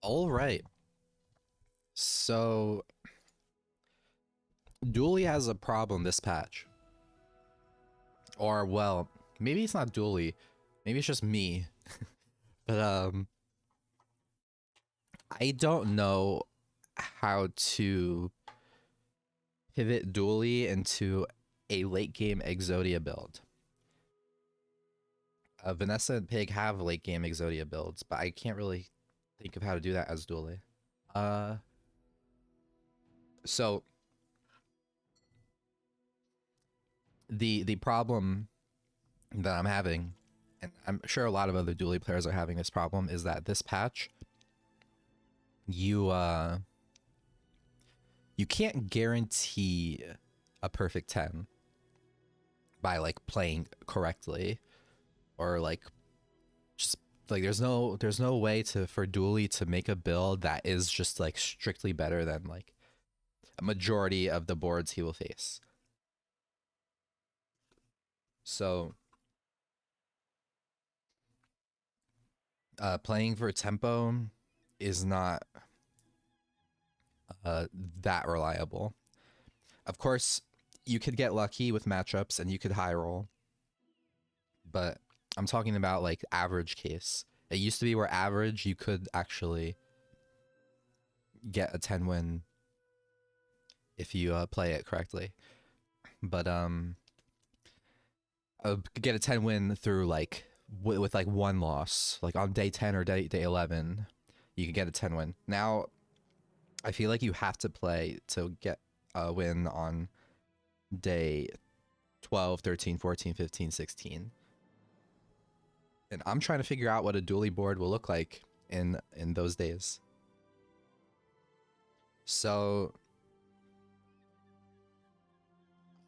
All right. So Dooley has a problem this patch. Or well, maybe it's not Dooley. Maybe it's just me. But I don't know how to pivot Dooley into a late game Exodia build. Vanessa and Pig have late game Exodia builds, but I can't really think of how to do that as Dooley. Uh so the problem that I'm having, and I'm sure a lot of other Dooley players are having this problem, is that this patch you can't guarantee a perfect 10 by like playing correctly, or like just like there's no way to for Dooley to make a build that is just like strictly better than like a majority of the boards he will face. So playing for tempo is not uh, that reliable. Of course, you could get lucky with matchups and you could high roll, but I'm talking about like average case. It used to be where average you could actually get a 10 win if you play it correctly. But get a 10 win through like with like one loss, like on day 10 or day 11, you can get a 10 win. Now, I feel like you have to play to get a win on day 12, 13, 14, 15, 16. And I'm trying to figure out what a dually board will look like in those days. So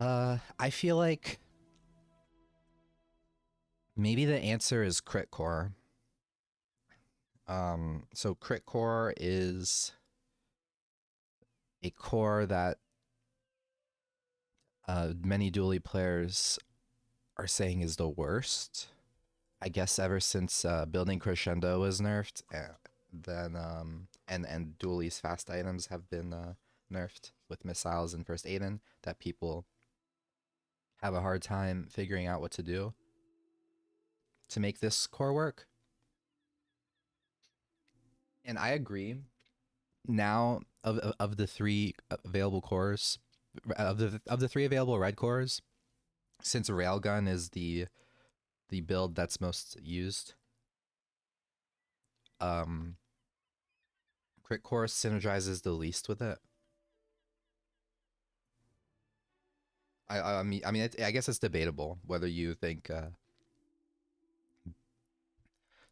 I feel like maybe the answer is crit core. So crit core is a core that many dually players are saying is the worst. I guess ever since building crescendo was nerfed, then and dually's fast items have been nerfed with missiles and first Aiden, that people have a hard time figuring out what to do to make this core work. And I agree. Now of the three available cores, of the three available red cores, since Railgun is the build that's most used, um, crit core synergizes the least with it. I guess it's debatable whether you think.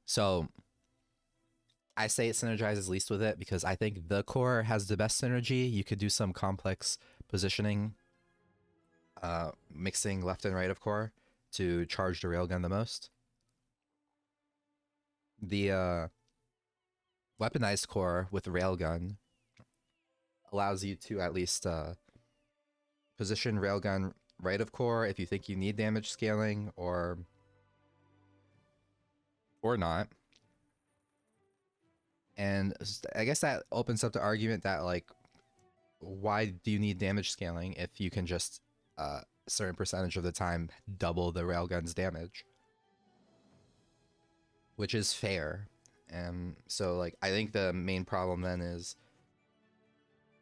So I say it synergizes least with it because I think the core has the best synergy. You could do some complex positioning, mixing left and right of core to charge the railgun the most. The weaponized core with railgun allows you to at least position railgun right of core if you think you need damage scaling, or not. And I guess that opens up the argument that like, why do you need damage scaling if you can just a certain percentage of the time double the railgun's damage, which is fair. And so like I think the main problem then is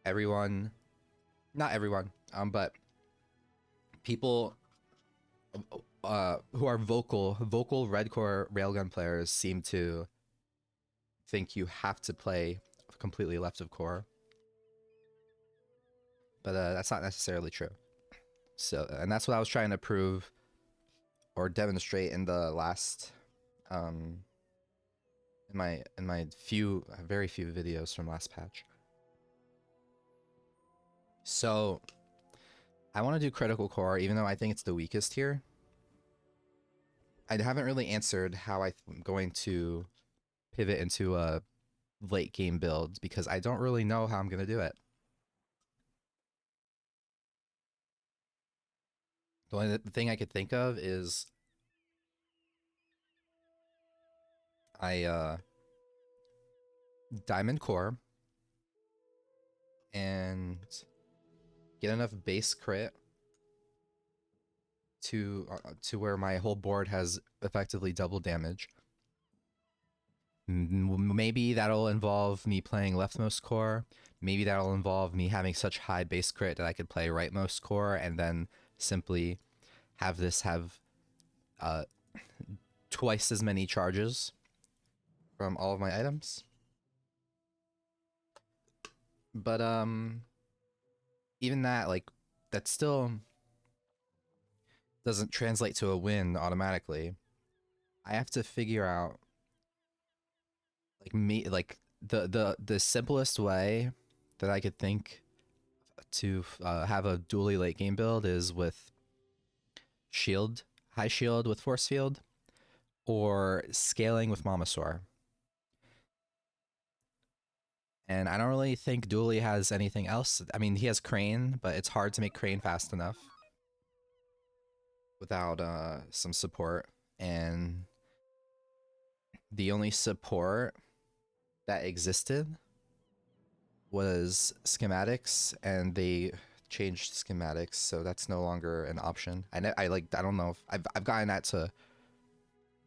everyone, not everyone, but people who are vocal red core railgun players seem to think you have to play completely left of core, but that's not necessarily true. So, and that's what I was trying to prove or demonstrate in the last, um, in my few, very few videos from last patch. So, I want to do critical core, even though I think it's the weakest here. I haven't really answered how I'm going to pivot into a late game build because I don't really know how I'm going to do it. The only thing I could think of is I diamond core and get enough base crit to where my whole board has effectively double damage. Maybe that'll involve me playing leftmost core. Maybe that'll involve me having such high base crit that I could play rightmost core and then simply have this have uh, twice as many charges from all of my items. But even that, like, that still doesn't translate to a win automatically. I have to figure out the simplest way that I could think to have a Dooley late game build is with shield, high shield with force field, or scaling with Mamasaur. And I don't really think Dooley has anything else. I mean, he has Crane, but it's hard to make Crane fast enough without some support. And the only support that existed was schematics, and they changed schematics, so that's no longer an option. I don't know if I've gotten that to.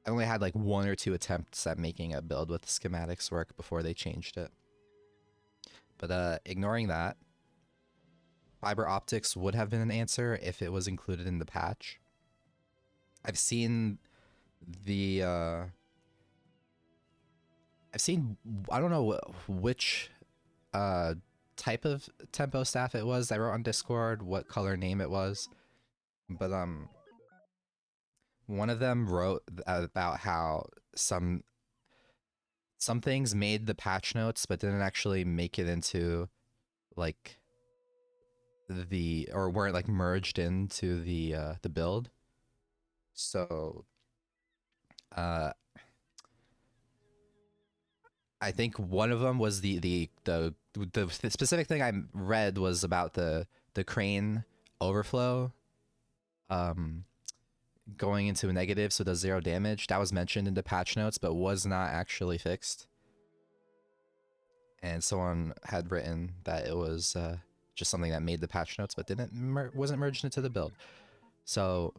I only had like 1 or 2 attempts at making a build with the schematics work before they changed it. But ignoring that, fiber optics would have been an answer if it was included in the patch. I've seen the I don't know which type of tempo staff it was that wrote on Discord, what color name it was, but one of them wrote about how some things made the patch notes but didn't actually make it into like or weren't like merged into the build. So I think one of them was the specific thing I read was about the crane overflow going into a negative, so it does 0 damage. That was mentioned in the patch notes, but was not actually fixed. And someone had written that it was just something that made the patch notes, but wasn't merged into the build. So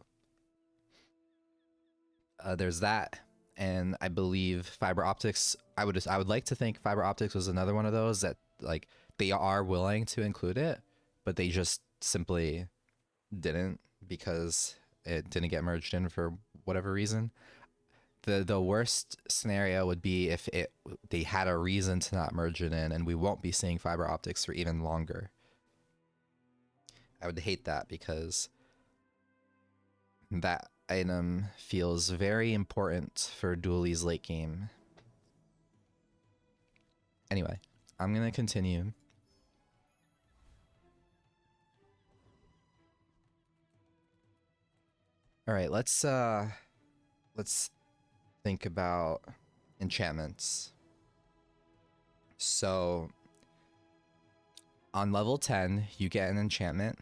there's that. And I believe fiber optics. I would like to think fiber optics was another one of those that like they are willing to include it, but they just simply didn't because it didn't get merged in for whatever reason. The worst scenario would be if they had a reason to not merge it in, and we won't be seeing fiber optics for even longer. I would hate that because that item feels very important for Dooley's late game. Anyway, I'm gonna continue. All right, let's think about enchantments. So on level 10, you get an enchantment.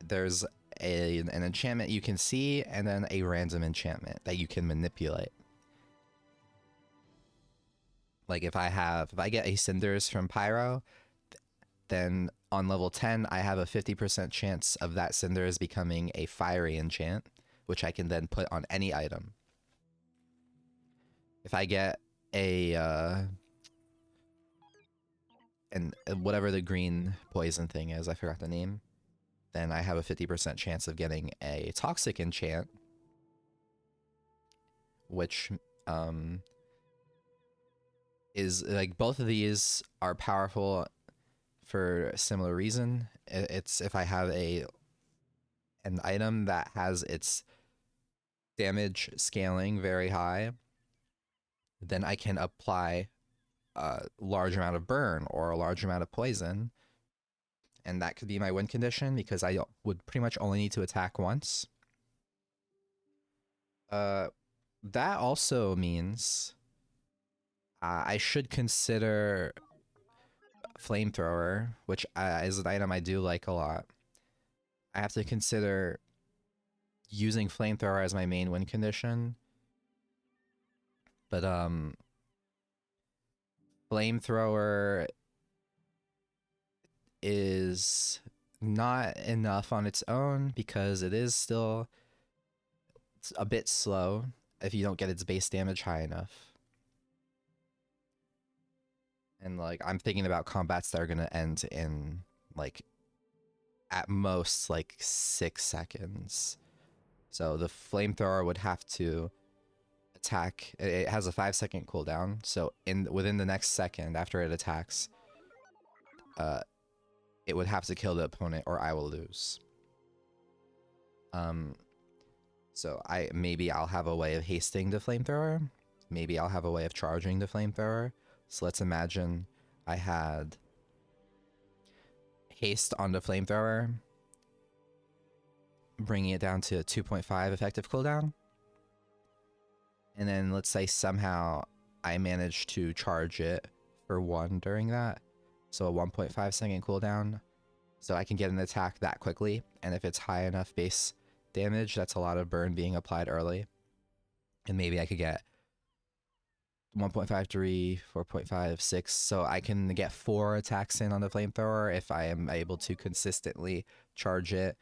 There's an enchantment you can see, and then a random enchantment that you can manipulate. Like if I get a Cinders from Pyro, then on level 10, I have a 50% chance of that Cinders becoming a fiery enchant, which I can then put on any item. If I get a and whatever the green poison thing is, I forgot the name, then I have a 50% chance of getting a toxic enchant, which is like both of these are powerful for a similar reason. It's if I have an item that has its damage scaling very high, then I can apply a large amount of burn or a large amount of poison, and that could be my win condition because I would pretty much only need to attack once. That also means I should consider flamethrower, which is an item I do like a lot. I have to consider using flamethrower as my main win condition, but Flamethrower is not enough on its own because it is still a bit slow if you don't get its base damage high enough. And like I'm thinking about combats that are gonna end in like at most like 6 seconds. So the flamethrower would have to attack. It has a 5 second cooldown. So within the next second after it attacks, uh, it would have to kill the opponent or I will lose. So maybe I'll have a way of hasting the flamethrower. Maybe I'll have a way of charging the flamethrower. So let's imagine I had haste on the flamethrower, bringing it down to 2.5 effective cooldown. And then let's say somehow I managed to charge it for 1 during that. So a 1.5 second cooldown. So I can get an attack that quickly. And if it's high enough base damage, that's a lot of burn being applied early. And maybe I could get 1.53, 4.56. So I can get 4 attacks in on the flamethrower if I am able to consistently charge it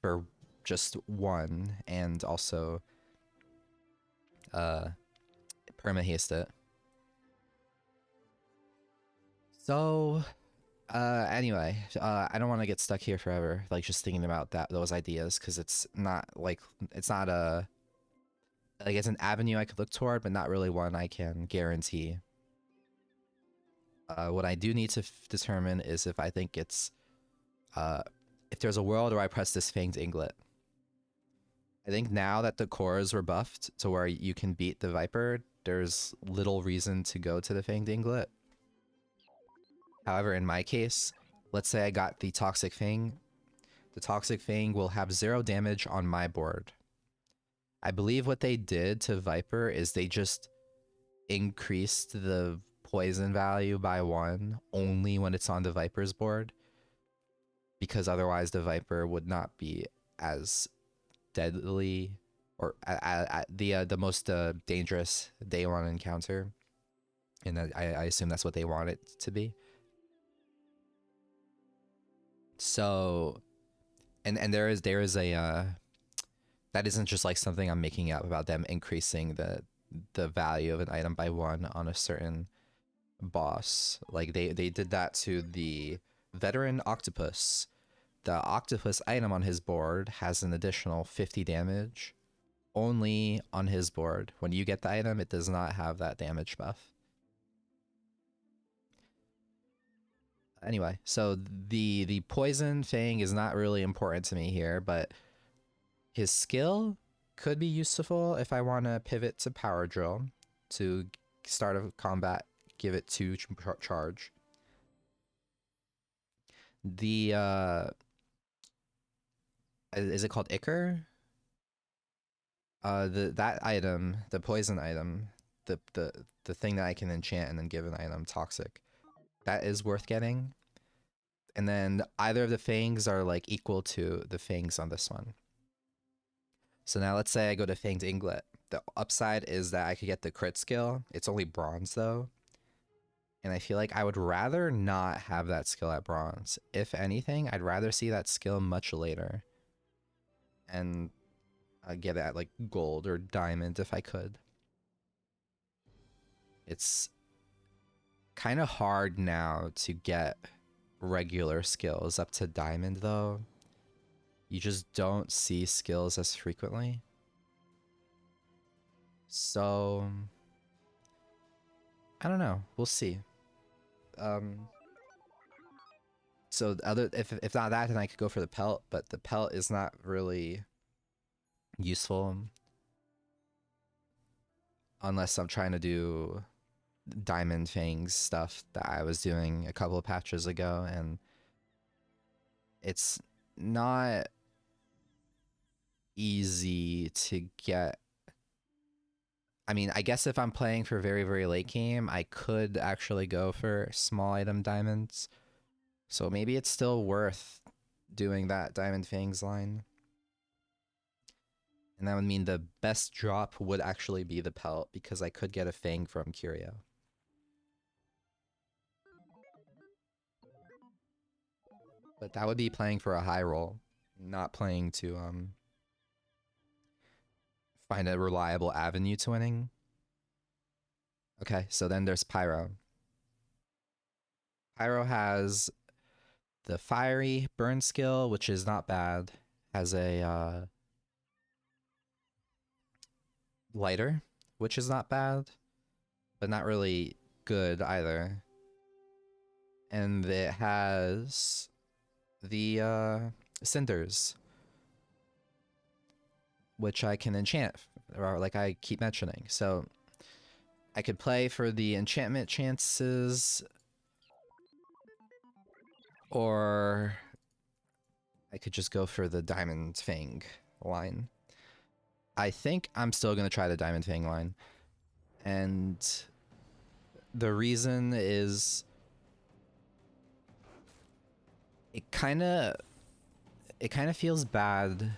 for just 1 and also perma haste it. So anyway, I don't want to get stuck here forever, like just thinking about those ideas, because it's not it's an avenue I could look toward, but not really one I can guarantee. What I do need to determine is if I think it's if there's a world where I press this Fanged Inglet. I think now that the cores were buffed to where you can beat the Viper, there's little reason to go to the Fanged Inglet. However, in my case, let's say I got the Toxic Fang. The Toxic Fang will have 0 damage on my board. I believe what they did to Viper is they just increased the poison value by 1 only when it's on the Viper's board, because otherwise the Viper would not be as deadly or at the most dangerous day 1 encounter, and I assume that's what they want it to be. So, and there is a that isn't just like something I'm making up about them increasing the value of an item by 1 on a certain boss. Like they did that to the veteran octopus. The octopus item on his board has an additional 50 damage only on his board. When you get the item, it does not have that damage buff. Anyway, so the poison Fang is not really important to me here, but his skill could be useful if I want to pivot to Power Drill to start a combat, give it 2 charge. The is it called Ichor? That item, the poison item, the thing that I can enchant and then give an item toxic, that is worth getting. And then either of the fangs are like equal to the fangs on this one. So now let's say I go to Fanged Inglet. The upside is that I could get the crit skill. It's only bronze though. And I feel like I would rather not have that skill at bronze. If anything, I'd rather see that skill much later. And get it at like gold or diamond if I could. It's kind of hard now to get regular skills up to diamond though. You just don't see skills as frequently. So I don't know. We'll see. So if not that, then I could go for the pelt, but the pelt is not really useful unless I'm trying to do Diamond Fangs stuff that I was doing a couple of patches ago, and it's not easy to get. I mean, I guess if I'm playing for very, very late game, I could actually go for small item diamonds. So maybe it's still worth doing that Diamond Fangs line. And that would mean the best drop would actually be the pelt, because I could get a Fang from Curio. But that would be playing for a high roll, not playing to find a reliable avenue to winning. Okay, so then there's Pyro. Pyro has the fiery burn skill, which is not bad. Has a lighter, which is not bad, but not really good either. And it has the cinders, which I can enchant, or like I keep mentioning. So I could play for the enchantment chances, or I could just go for the Diamond Fang line. I think I'm still going to try the Diamond Fang line. And the reason is it kind of feels bad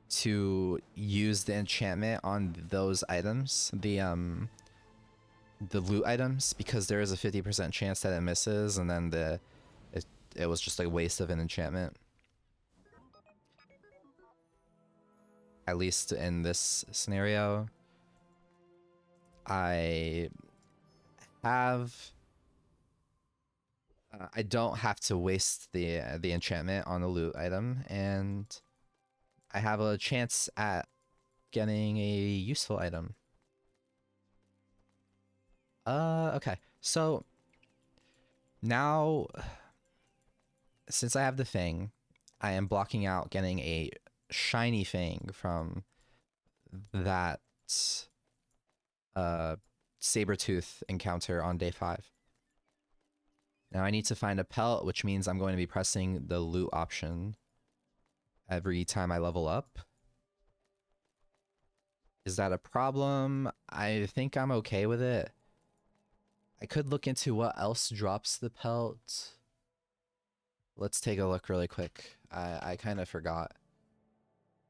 to use the enchantment on those items, the loot items, because there is a 50% chance that it misses, and then it was just like a waste of an enchantment. At least in this scenario, I don't have to waste the enchantment on the loot item, and I have a chance at getting a useful item. Okay. So now, since I have the Fang, I am blocking out getting a shiny Fang from that Sabertooth encounter on day 5. Now I need to find a pelt, which means I'm going to be pressing the loot option every time I level up. Is that a problem? I think I'm okay with it. I could look into what else drops the pelt. Let's take a look really quick. I kind of forgot.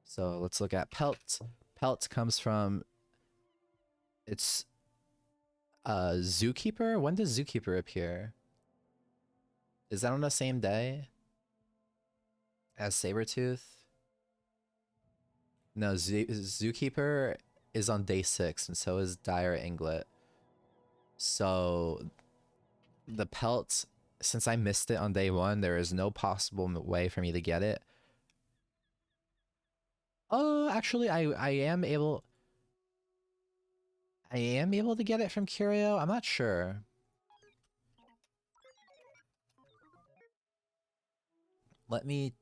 So let's look at pelt. Pelt comes from... It's... Zookeeper? When does Zookeeper appear? Is that on the same day as Sabertooth? No, Zookeeper is on day 6, and so is Dire Inglet. So the pelt, since I missed it on day 1, there is no possible way for me to get it. Oh, actually, I am able to get it from Curio. I'm not sure. Let me,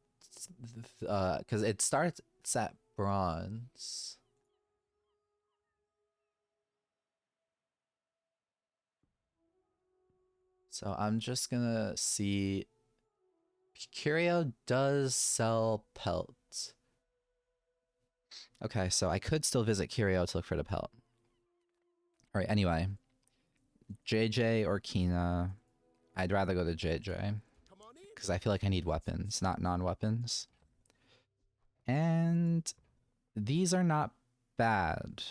because it starts at bronze. So I'm just gonna see. Curio does sell pelts. Okay, so I could still visit Curio to look for the pelt. Alright, anyway. JJ or Kina. I'd rather go to JJ. Because I feel like I need weapons, not non-weapons. And these are not bad.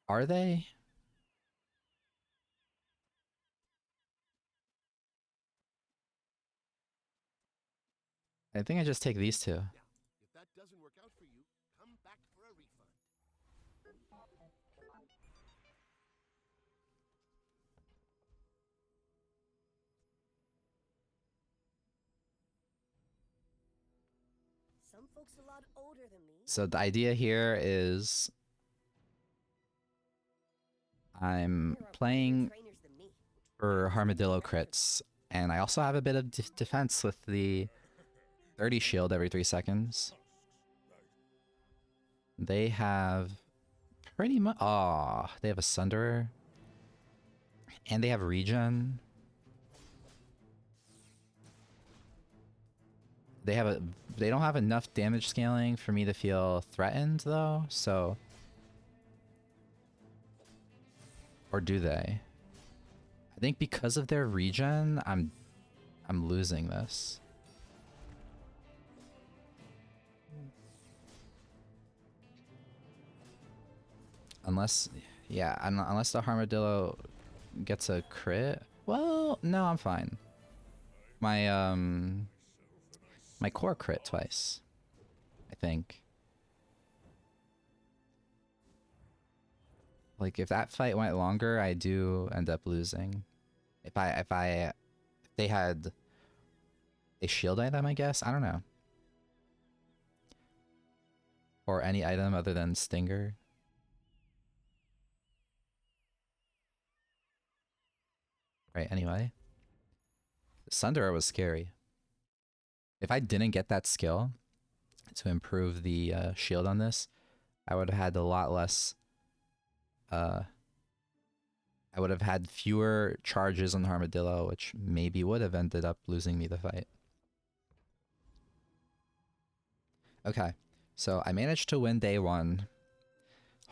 Are they? I think I just take these two. If that doesn't work out for you, come back for a refund. Some folks a lot older than me. So the idea here is I'm playing for Armadillo crits, and I also have a bit of defense with the 30 shield every 3 seconds. They have pretty much... Oh, they have a Sunderer. And they have regen. They don't have enough damage scaling for me to feel threatened though, so... Or do they? I think because of their regen, I'm losing this. Unless, yeah, unless the Armadillo gets a crit. Well, no, I'm fine. My my core crit twice, I think. Like if that fight went longer, I do end up losing. If they had a shield item, I guess. I don't know. Or any item other than Stinger. Right, anyway. Sunderer was scary. If I didn't get that skill to improve the shield on this, I would have had a lot less... I would have had fewer charges on Armadillo, which maybe would have ended up losing me the fight. Okay, so I managed to win day 1.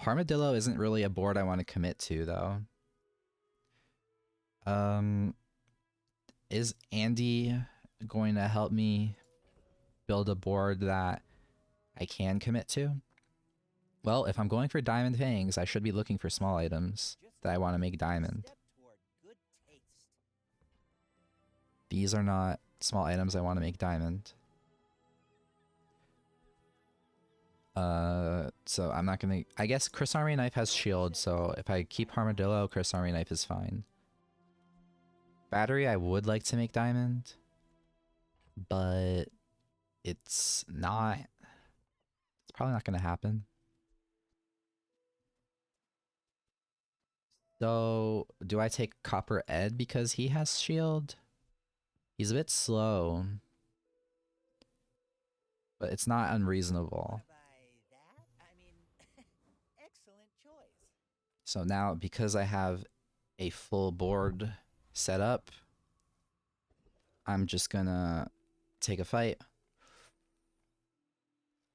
Armadillo isn't really a board I want to commit to, though. Is Andy going to help me build a board that I can commit to? Well, if I'm going for Diamond Fangs, I should be looking for small items that I want to make diamond. These are not small items I want to make diamond. So I'm not gonna... I guess Chris Army Knife has shield, so if I keep Armadillo, Chris Army Knife is fine. Battery I would like to make diamond, but it's not... It's probably not gonna happen. So, do I take Copper Ed because he has shield? He's a bit slow, but it's not unreasonable. So now, because I have a full board set up, I'm just gonna take a fight.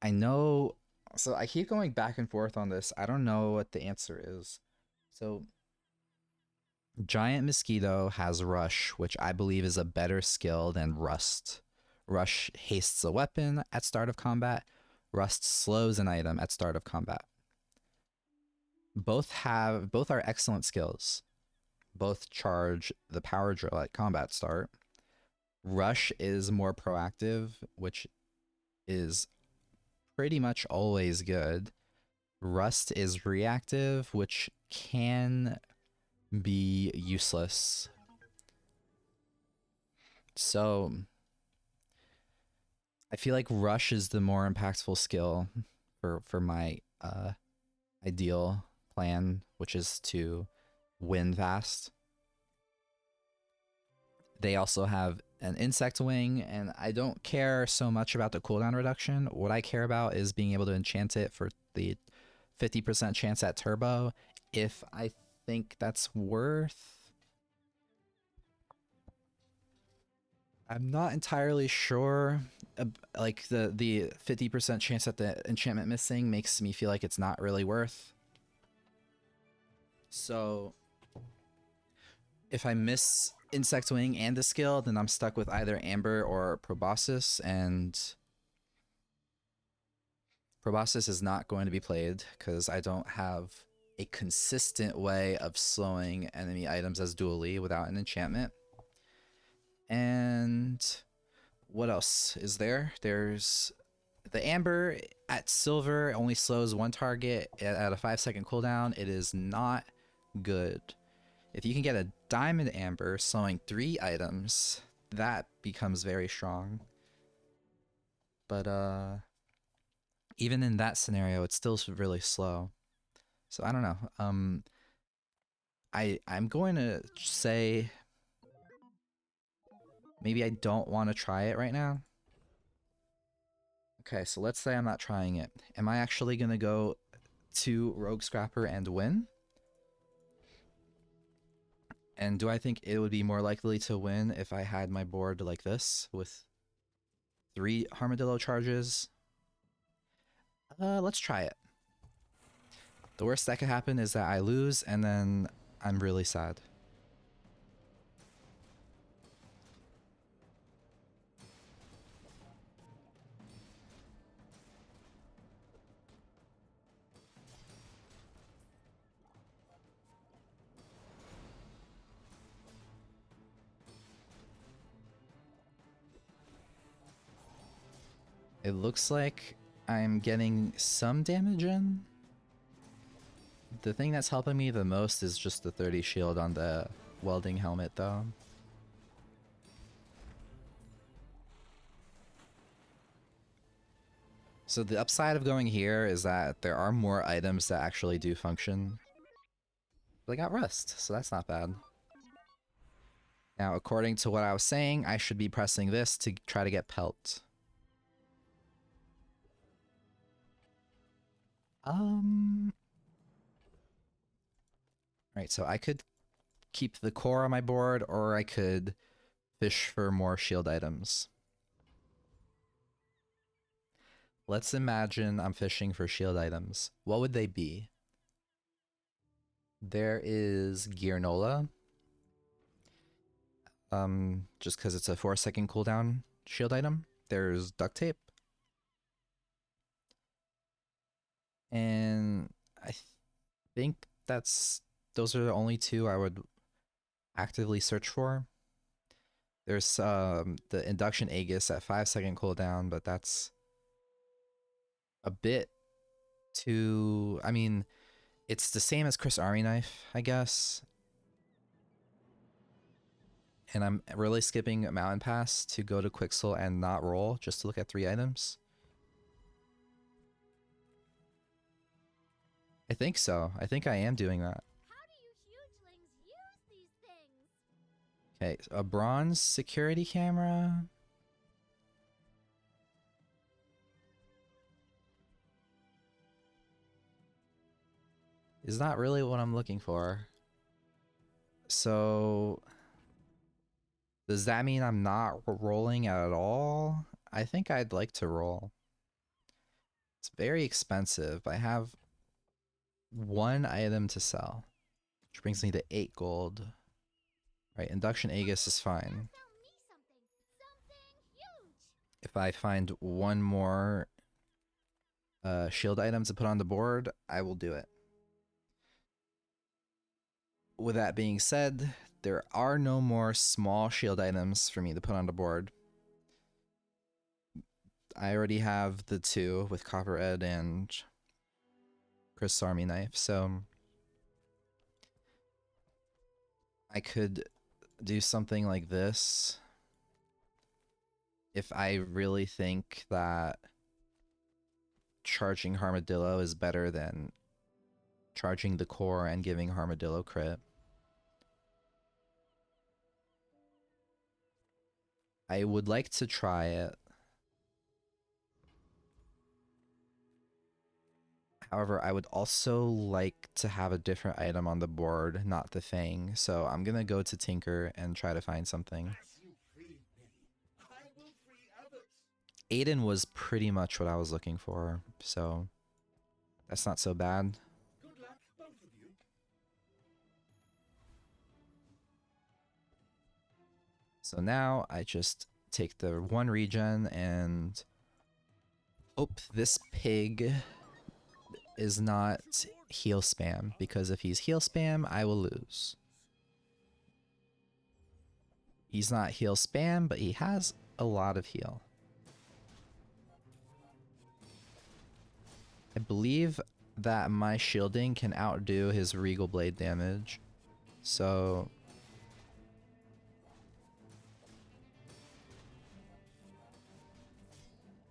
I know... So I keep going back and forth on this. I don't know what the answer is. So... Giant Mosquito has Rush, which I believe is a better skill than Rust. Rush hastes a weapon at start of combat. Rust slows an item at start of combat. Both are excellent skills. Both charge the power drill at combat start. Rush is more proactive, which is pretty much always good. Rust is reactive, which can be useless. So I feel like Rush is the more impactful skill for my ideal plan, which is to win fast. They also have an Insect Wing, and I don't care so much about the cooldown reduction. What I care about is being able to enchant it for the 50% chance at turbo, if I think that's worth... I'm not entirely sure. Like the 50% chance at the enchantment missing makes me feel like it's not really worth. So if I miss Insect Wing and the skill, then I'm stuck with either Amber or Proboscis, and Proboscis is not going to be played because I don't have a consistent way of slowing enemy items as Dooley without an enchantment. And what else is there? There's the Amber at Silver only slows one target at a 5-second cooldown. It is not good. If you can get a Diamond Amber slowing 3 items, that becomes very strong. But even in that scenario, it's still really slow. So I don't know. I'm going to say maybe I don't want to try it right now. Okay, so let's say I'm not trying it. Am I actually going to go to Rogue Scrapper and win? And do I think it would be more likely to win if I had my board like this with 3 Armadillo charges? Let's try it. The worst that could happen is that I lose and then I'm really sad. It looks like I'm getting some damage in. The thing that's helping me the most is just the 30 shield on the welding helmet though. So the upside of going here is that there are more items that actually do function. But I got rust, so that's not bad. Now, according to what I was saying, I should be pressing this to try to get pelt. Right, so I could keep the core on my board, or I could fish for more shield items. Let's imagine I'm fishing for shield items. What would they be? There is Gearnola. Just because it's a 4-second cooldown shield item. There's duct tape. And I think those are the only two I would actively search for. There's the induction Aegis at 5-second cooldown, but that's a bit too... I mean, it's the same as Chris Army Knife, I guess. And I'm really skipping Mountain Pass to go to Quixel and not roll, just to look at 3 items. I think so. I think I am doing that. How do you hugelings use these things? Okay, a bronze security camera. Is not really what I'm looking for. So, does that mean I'm not rolling at all? I think I'd like to roll. It's very expensive. I have 1 item to sell, which brings me to 8 gold. Right, induction Aegis is fine. Sell me something huge. If I find 1 more shield item to put on the board, I will do it. With that being said, there are no more small shield items for me to put on the board. I already have the 2 with Copper Ed and Chris Army Knife, so I could do something like this if I really think that charging Armadillo is better than charging the core and giving Armadillo crit. I would like to try it. However, I would also like to have a different item on the board, not the Fang. So I'm gonna go to Tinker and try to find something. Aiden was pretty much what I was looking for, so that's not so bad. Good luck, both of you. So now I just take the 1 regen and hope this pig is not heal spam, because if he's heal spam, I will lose. He's not heal spam, but he has a lot of heal. I believe that my shielding can outdo his Regal Blade damage, so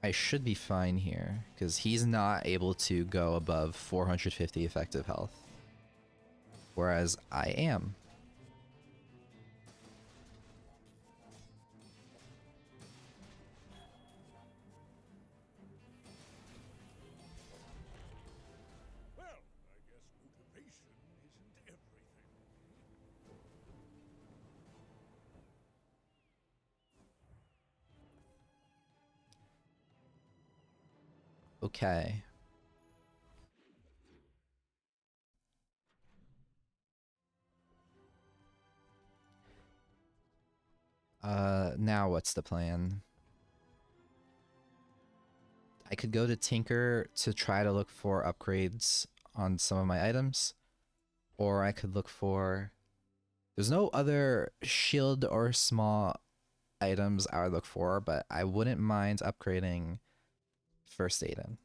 I should be fine here, because he's not able to go above 450 effective health, whereas I am. Well, I guess motivation isn't everything. Okay. Now what's the plan? I could go to Tinker to try to look for upgrades on some of my items, or I could look for... There's no other shield or small items I would look for, but I wouldn't mind upgrading first aid in.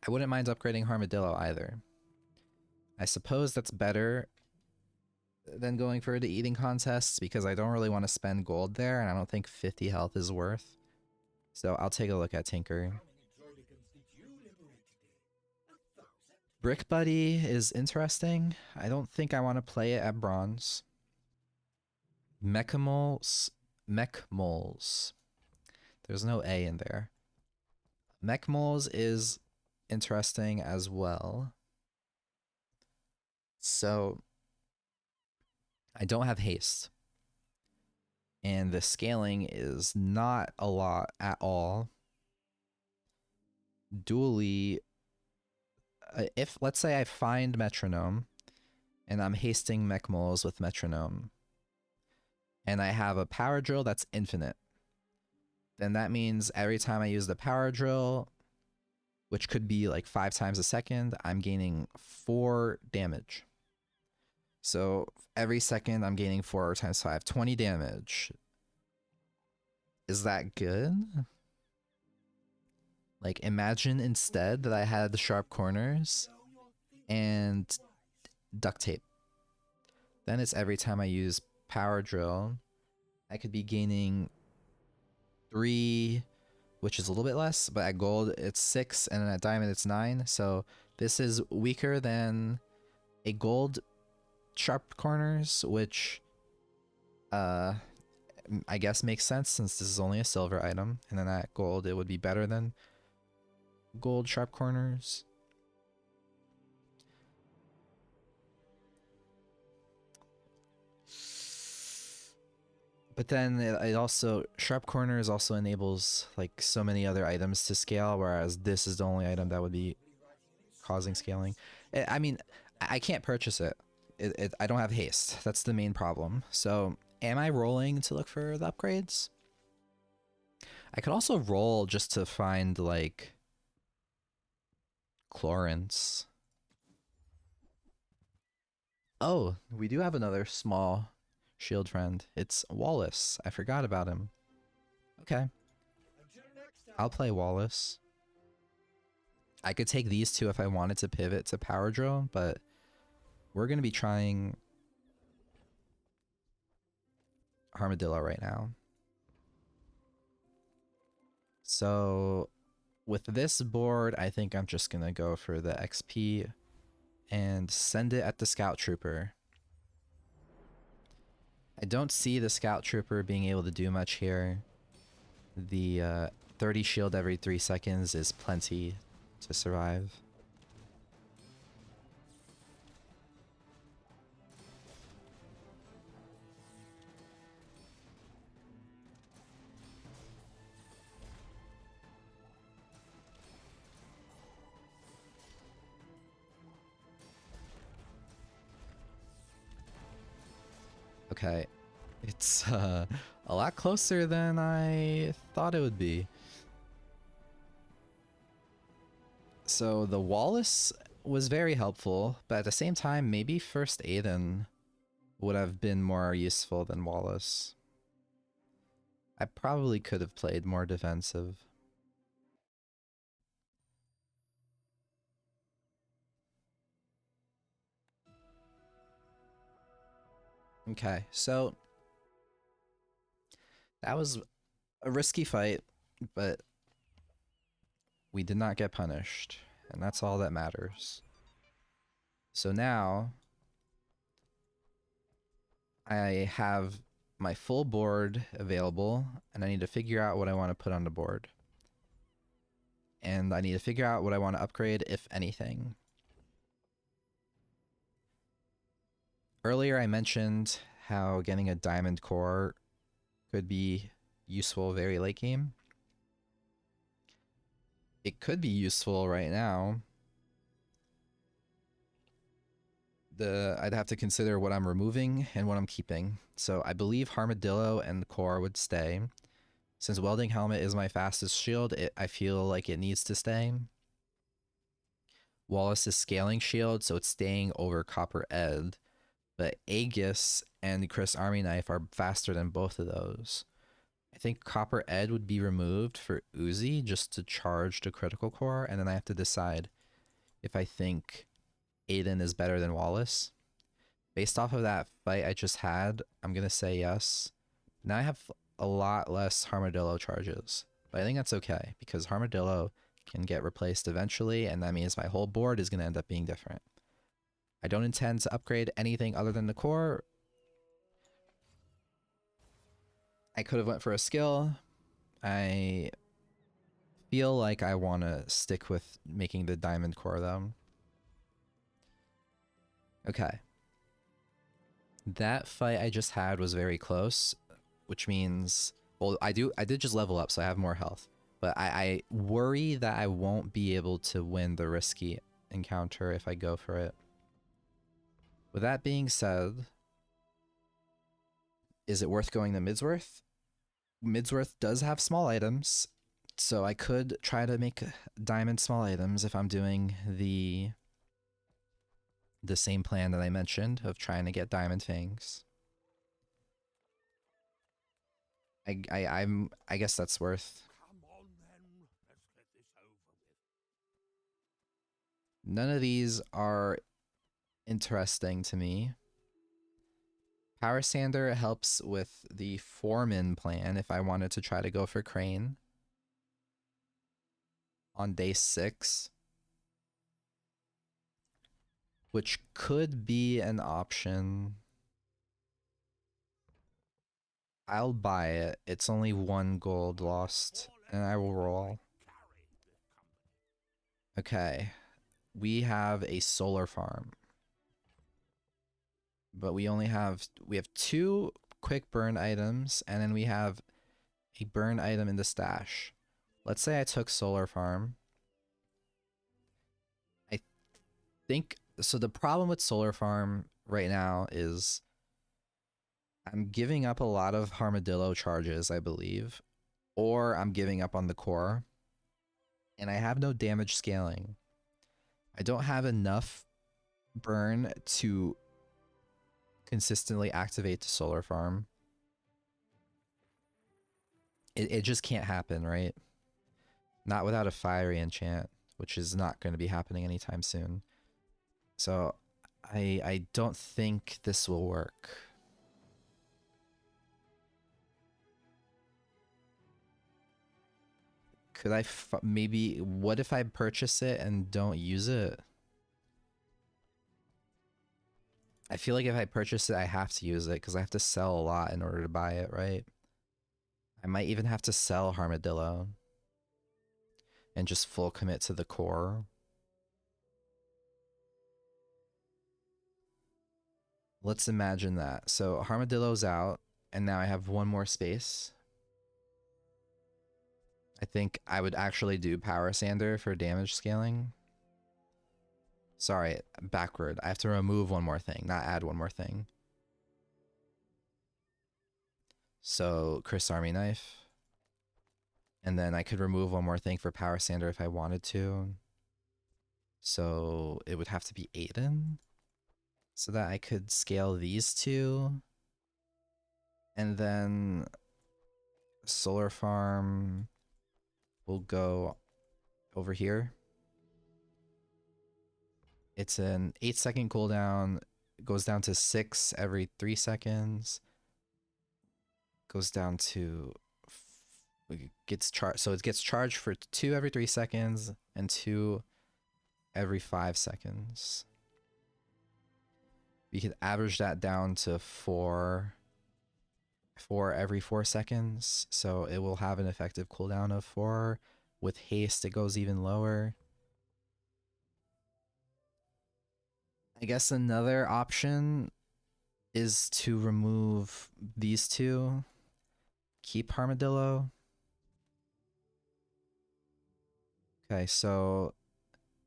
I wouldn't mind upgrading Armadillo either. I suppose that's better than going for the eating contests because I don't really want to spend gold there, and I don't think 50 health is worth. So I'll take a look at Tinker. Brick Buddy is interesting. I don't think I want to play it at bronze. Mechmoles. There's no A in there. Mechmoles is interesting as well. So I don't have haste. And the scaling is not a lot at all. Dooley, if let's say I find Metronome and I'm hasting Mechmoles with Metronome and I have a power drill that's infinite, then that means every time I use the power drill, which could be like 5 times a second, I'm gaining 4 damage. So every second I'm gaining 4 times 5, 20 damage. Is that good? Like, imagine instead that I had the sharp corners and duct tape. Then it's every time I use power drill, I could be gaining 3, which is a little bit less, but at gold it's 6, and then at diamond it's 9. So this is weaker than a gold sharp corners, which I guess makes sense since this is only a silver item, and then at gold it would be better than gold sharp corners. But then it also, sharp corners also enables like so many other items to scale, whereas this is the only item that would be causing scaling. I mean, I can't purchase it. I don't have haste. That's the main problem. So am I rolling to look for the upgrades? I could also roll just to find like Chlorins. Oh, we do have another small shield friend. It's Wallace. I forgot about him. Okay. I'll play Wallace. I could take these two if I wanted to pivot to power drill, but we're going to be trying Armadillo right now. So with this board, I think I'm just going to go for the XP and send it at the Scout Trooper. I don't see the Scout Trooper being able to do much here. The 30 shield every 3 seconds is plenty to survive. Okay, it's a lot closer than I thought it would be. So the Wallace was very helpful, but at the same time, maybe first Aiden would have been more useful than Wallace. I probably could have played more defensive. Okay, so that was a risky fight, but we did not get punished, and that's all that matters. So now I have my full board available, and I need to figure out what I want to put on the board. And I need to figure out what I want to upgrade, if anything. Earlier I mentioned how getting a diamond core could be useful very late game. It could be useful right now. I'd have to consider what I'm removing and what I'm keeping. So I believe Armadillo and core would stay. Since Welding Helmet is my fastest shield, I feel like it needs to stay. Wallace is scaling shield, so it's staying over Copper Ed. But Aegis and Chris Army Knife are faster than both of those. I think Copper Ed would be removed for Uzi just to charge the critical core, and then I have to decide if I think Aiden is better than Wallace. Based off of that fight I just had, I'm gonna say yes. Now I have a lot less Armadillo charges, but I think that's okay because Armadillo can get replaced eventually, and that means my whole board is gonna end up being different. I don't intend to upgrade anything other than the core. I could have went for a skill. I feel like I want to stick with making the diamond core though. Okay. That fight I just had was very close, which means, well, I did just level up, so I have more health. But I worry that I won't be able to win the risky encounter if I go for it. With that being said, is it worth going to Midsworth? Midsworth does have small items, so I could try to make diamond small items if I'm doing the same plan that I mentioned of trying to get diamond fangs. I guess that's worth. Come on then, let's get this over with. None of these are interesting to me. Power Sander helps with the Foreman plan if I wanted to try to go for Crane on day 6. Which could be an option. I'll buy it. It's only 1 gold lost, and I will roll. Okay. We have a solar farm. But we have 2 quick burn items, and then we have a burn item in the stash. Let's say I took solar farm. I think, so the problem with solar farm right now is I'm giving up a lot of armadillo charges, I believe, or I'm giving up on the core, and I have no damage scaling. I don't have enough burn to consistently activate the solar farm. It just can't happen, right? Not without a fiery enchant, which is not going to be happening anytime soon. So I don't think this will work. Could I maybe, what if I purchase it and don't use it? I feel like if I purchase it, I have to use it because I have to sell a lot in order to buy it, right? I might even have to sell Armadillo and just full commit to the core. Let's imagine that. So Armadillo's out, and now I have 1 more space. I think I would actually do Power Sander for damage scaling. Sorry, backward. I have to remove 1 more thing, not add 1 more thing. So Chris Army Knife. And then I could remove 1 more thing for Power Sander if I wanted to. So it would have to be Aiden. So that I could scale these 2. And then Solar Farm will go over here. It's an 8-second cooldown. It goes down to 6 every 3 seconds. Goes down to gets charged. So it gets charged for 2 every 3 seconds and 2 every 5 seconds. We could average that down to 4 every 4 seconds. So it will have an effective cooldown of 4. With haste, it goes even lower. I guess another option is to remove these 2. Keep Armadillo. Okay, so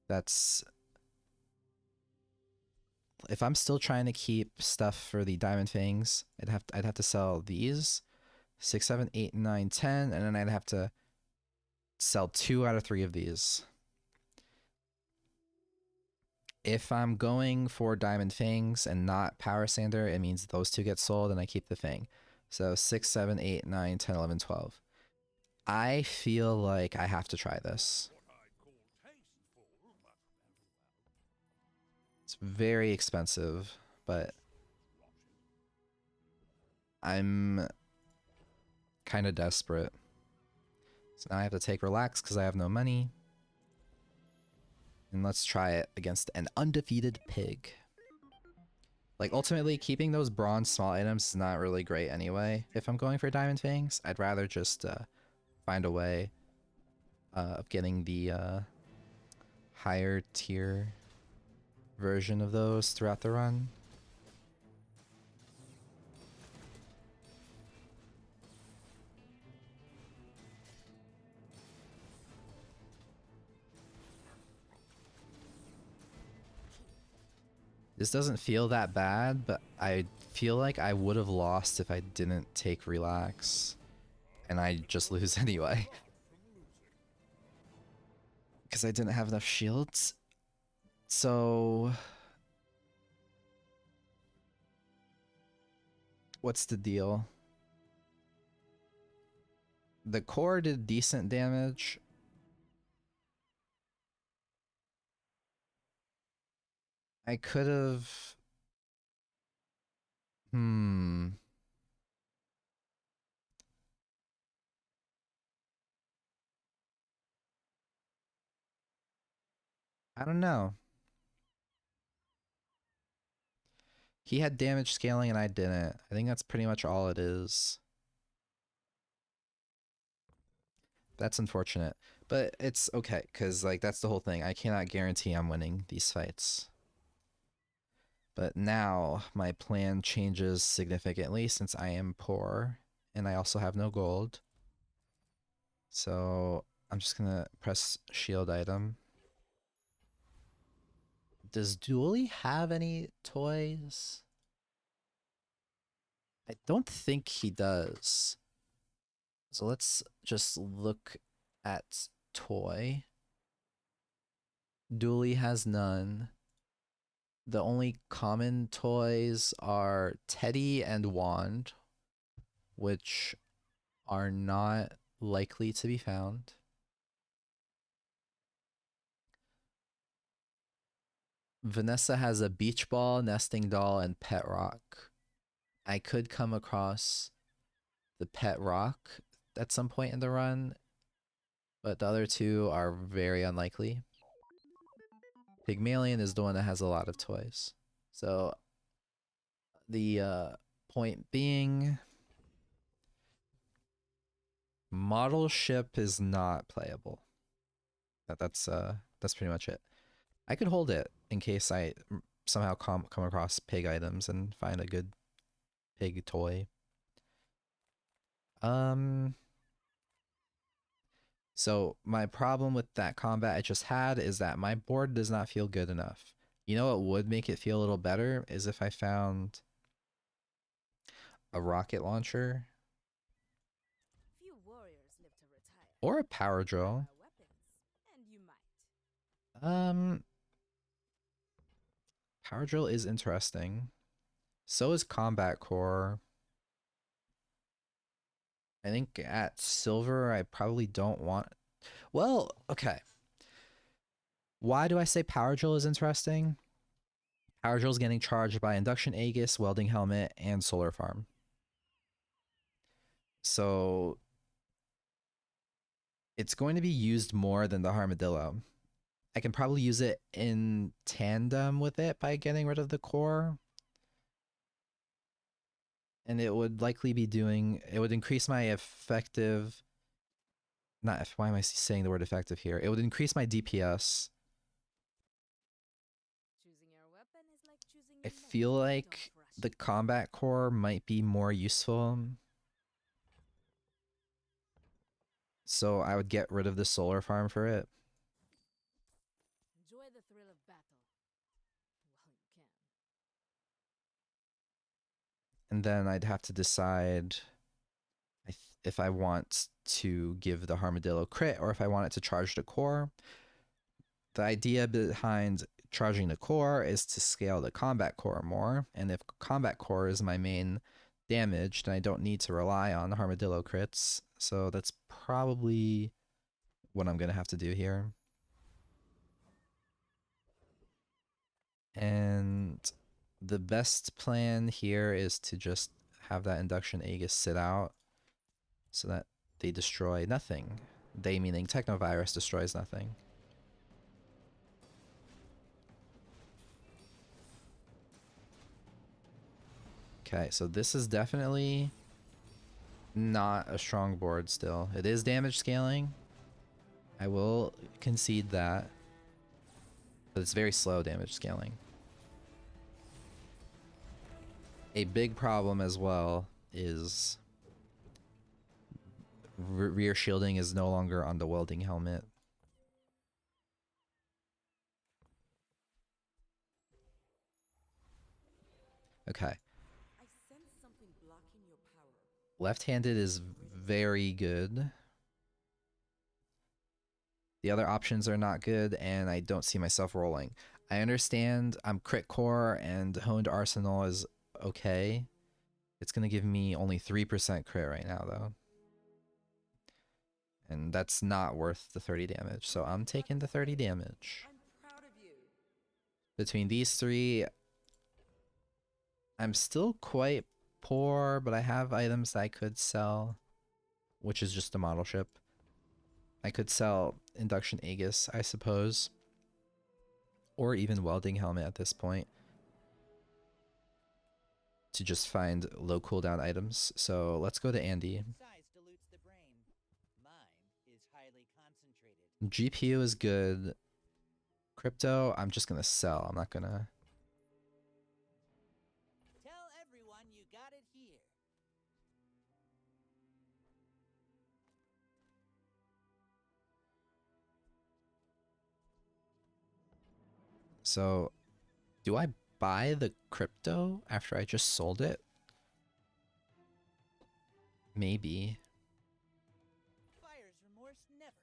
that's... If I'm still trying to keep stuff for the Diamond Fangs, I'd have to sell these 6, 7, 8, 9, 10, and then I'd have to sell 2 out of 3 of these. If I'm going for Diamond Fangs and not Power Sander, it means those 2 get sold and I keep the Fang. So 6, 7, 8, 9, 10, 11, 12. I feel like I have to try this. It's very expensive, but I'm kind of desperate. So now I have to take relax because I have no money. And let's try it against an undefeated pig. Like, ultimately, keeping those bronze small items is not really great anyway. If I'm going for Diamond Fangs, I'd rather just find a way of getting the higher tier version of those throughout the run. This doesn't feel that bad, but I feel like I would have lost if I didn't take relax. And I just lose anyway. Because I didn't have enough shields. So... what's the deal? The core did decent damage. I could have... I don't know. He had damage scaling and I didn't. I think that's pretty much all it is. That's unfortunate. But it's okay, because like that's the whole thing. I cannot guarantee I'm winning these fights. But now my plan changes significantly since I am poor and I also have no gold. So I'm just gonna press shield item. Does Dooley have any toys? I don't think he does. So let's just look at toy. Dooley has none. The only common toys are Teddy and Wand, which are not likely to be found. Vanessa has a beach ball, nesting doll, and pet rock. I could come across the pet rock at some point in the run, but the other two are very unlikely. Pygmalion is the one that has a lot of toys. So the point being, model ship is not playable. That's pretty much it. I could hold it in case I somehow come across pig items and find a good pig toy. So my problem with that combat I just had is that my board does not feel good enough. You know what would make it feel a little better is if I found a rocket launcher Few warriors live to retire. or a power drill. Weapons, and you might. Power drill is interesting. So is combat core. I think at silver I probably don't want. Well, okay. Why do I say power drill is interesting? Power drill is getting charged by induction Aegis, welding helmet, and solar farm. So it's going to be used more than the armadillo. I can probably use it in tandem with it by getting rid of the core. And it would likely be doing, it would increase my effective, not, why am I saying the word effective here? It would increase my DPS. Choosing your weapon is like choosing I your mate. feel Don't like rush the it. combat core might be more useful. So I would get rid of the solar farm for it. Enjoy the thrill of battle while you can. And then I'd have to decide if I want to give the armadillo crit or if I want it to charge the core. The idea behind charging the core is to scale the combat core more, and if combat core is my main damaged, and I don't need to rely on armadillo crits, so that's probably what I'm gonna have to do here. And the best plan here is to just have that induction Aegis sit out so that they destroy nothing. They meaning Technovirus destroys nothing. Okay, so this is definitely not a strong board still. It is damage scaling. I will concede that. But it's very slow damage scaling. A big problem as well is rear shielding is no longer on the welding helmet. Okay. I sense something blocking your power. Left-handed is very good. The other options are not good, and I don't see myself rolling. I understand I'm crit core and honed arsenal is okay. It's gonna give me only 3% crit right now though. And that's not worth the 30 damage, so I'm taking the 30 damage. I'm proud of you. Between these three, I'm still quite poor, but I have items that I could sell, which is just a model ship. I could sell induction Aegis, I suppose, or even welding helmet at this point to just find low cooldown items. So let's go to Andy. Size dilutes the brain. Mine is highly concentrated. GPU is good. Crypto, I'm just gonna sell. I'm not gonna. Tell everyone you got it here. So, do I buy the crypto after I just sold it? Maybe. Buyer's remorse never.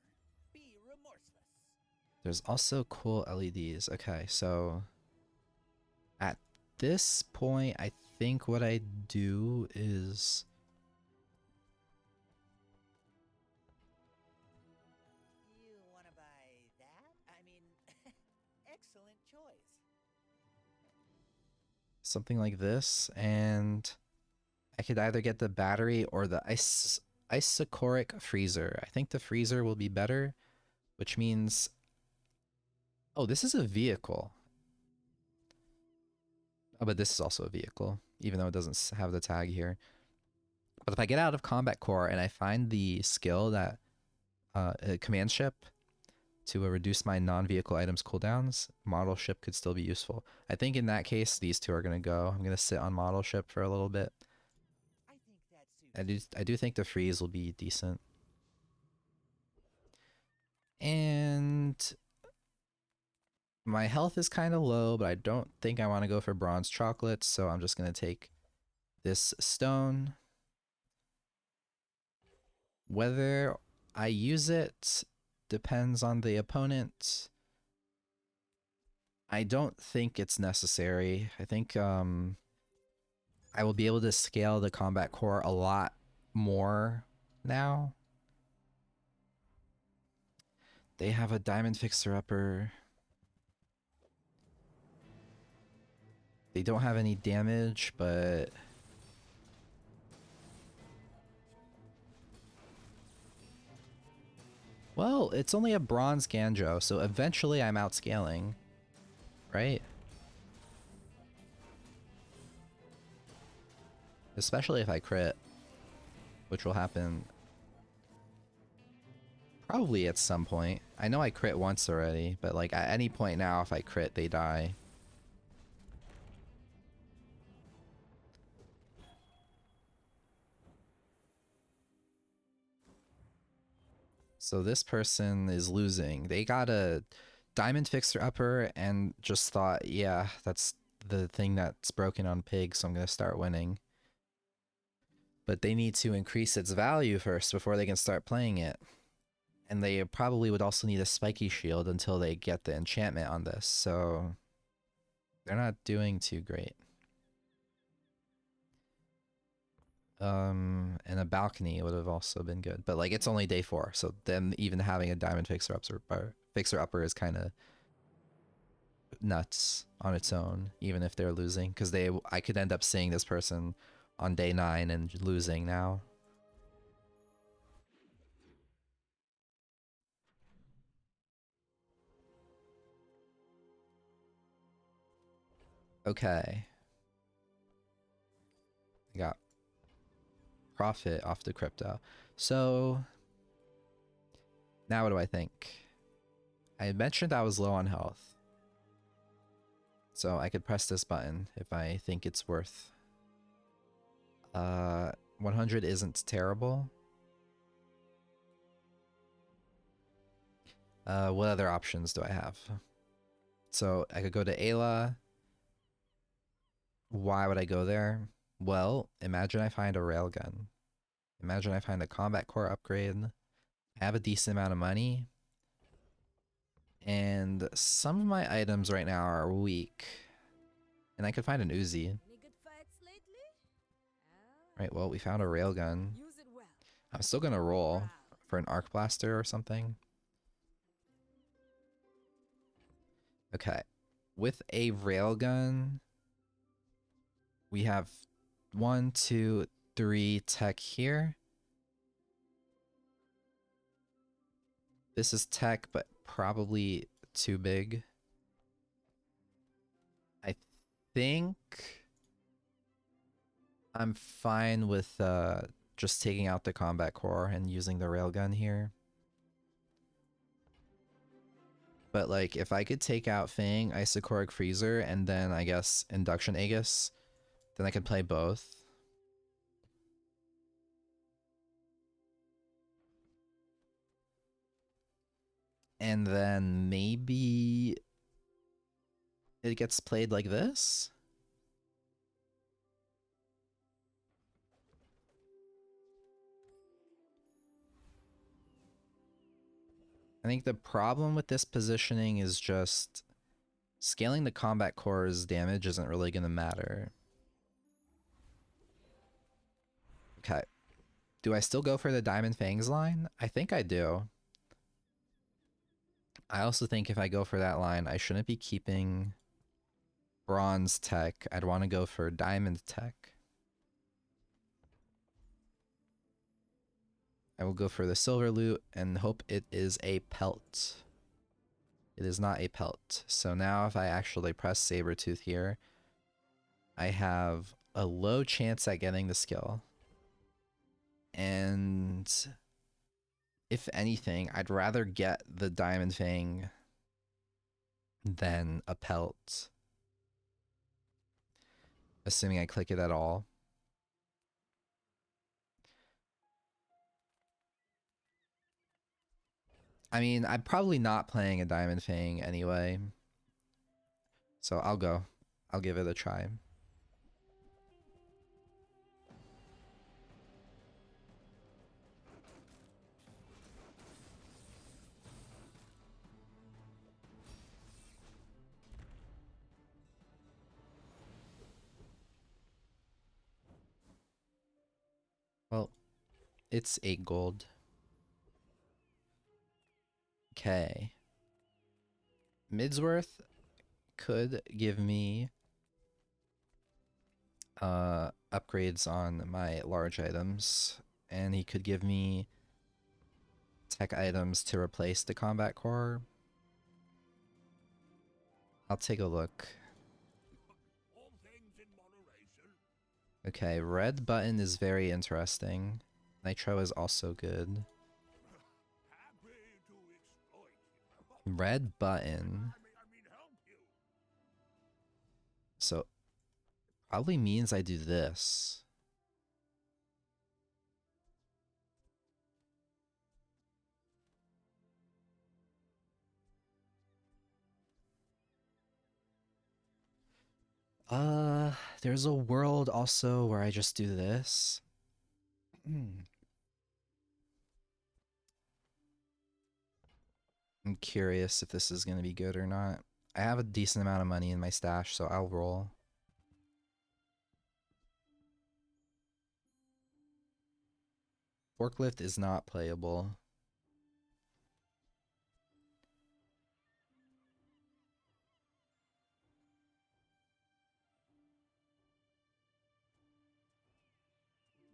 Be remorseless. There's also cool LEDs. Okay, so at this point, I think what I do is You want to buy that? I mean, excellent choice. something like this, and I could either get the battery or the isocoric freezer. I think the freezer will be better, which means... Oh, this is a vehicle. Oh, but this is also a vehicle, even though it doesn't have the tag here. But if I get out of combat core and I find the skill that command ship to reduce my non-vehicle items cooldowns, model ship could still be useful. I think in that case, these two are going to go. I'm going to sit on model ship for a little bit. I think that suits. I do think the freeze will be decent. And my health is kind of low, but I don't think I want to go for bronze chocolates, so I'm just going to take this stone. Whether I use it depends on the opponent. I don't think it's necessary. I think I will be able to scale the combat core a lot more now. They have a diamond fixer-upper. They don't have any damage, but... Well, it's only a bronze Ganjo, so eventually I'm outscaling. Right? Especially if I crit, which will happen probably at some point. I know I crit once already, but like at any point now if I crit, they die. So this person is losing. They got a diamond fixer-upper and just thought, yeah, that's the thing that's broken on pig, so I'm going to start winning. But they need to increase its value first before they can start playing it. And they probably would also need a spiky shield until they get the enchantment on this, so they're not doing too great. And a balcony would have also been good, but like it's only day 4, so then even having a diamond fixer upper is kind of nuts on its own, even if they're losing, because I could end up seeing this person on day 9 and losing now. Okay. I got profit off the crypto. So now what do I think? I mentioned I was low on health. So I could press this button if I think it's worth. 100 isn't terrible. What other options do I have? So I could go to Ayla. Why would I go there? Well, imagine I find a railgun. Imagine I find a combat core upgrade. I have a decent amount of money. And some of my items right now are weak. And I could find an Uzi. Any good fights lately? Right, well, we found a railgun. Use it well. I'm still gonna roll for an arc blaster or something. Okay. With a railgun, we have 1, 2, 3 tech here. This is tech, but probably too big. I think I'm fine with just taking out the combat core and using the railgun here. But like, if I could take out Fang, Isocoric Freezer, and then I guess Induction Aegis, then I could play both. And then maybe it gets played like this? I think the problem with this positioning is just scaling the combat core's damage isn't really going to matter. Okay. Do I still go for the Diamond Fangs line? I think I do. I also think if I go for that line, I shouldn't be keeping bronze tech. I'd want to go for diamond tech. I will go for the silver loot and hope it is a pelt. It is not a pelt. So now if I actually press Sabretooth here, I have a low chance at getting the skill. And if anything, I'd rather get the Diamond Fang than a pelt. Assuming I click it at all. I mean, I'm probably not playing a Diamond Fang anyway. So I'll go. I'll give it a try. Well, it's 8 gold. Okay. Midsworth could give me upgrades on my large items, and he could give me tech items to replace the combat core. I'll take a look. All things in moderation. Okay, red button is very interesting. Nitro is also good. Happy to exploit you. Red button. I mean, help you. So probably means I do this. There's a world also where I just do this. I'm curious if this is going to be good or not. I have a decent amount of money in my stash, so I'll roll. Forklift is not playable.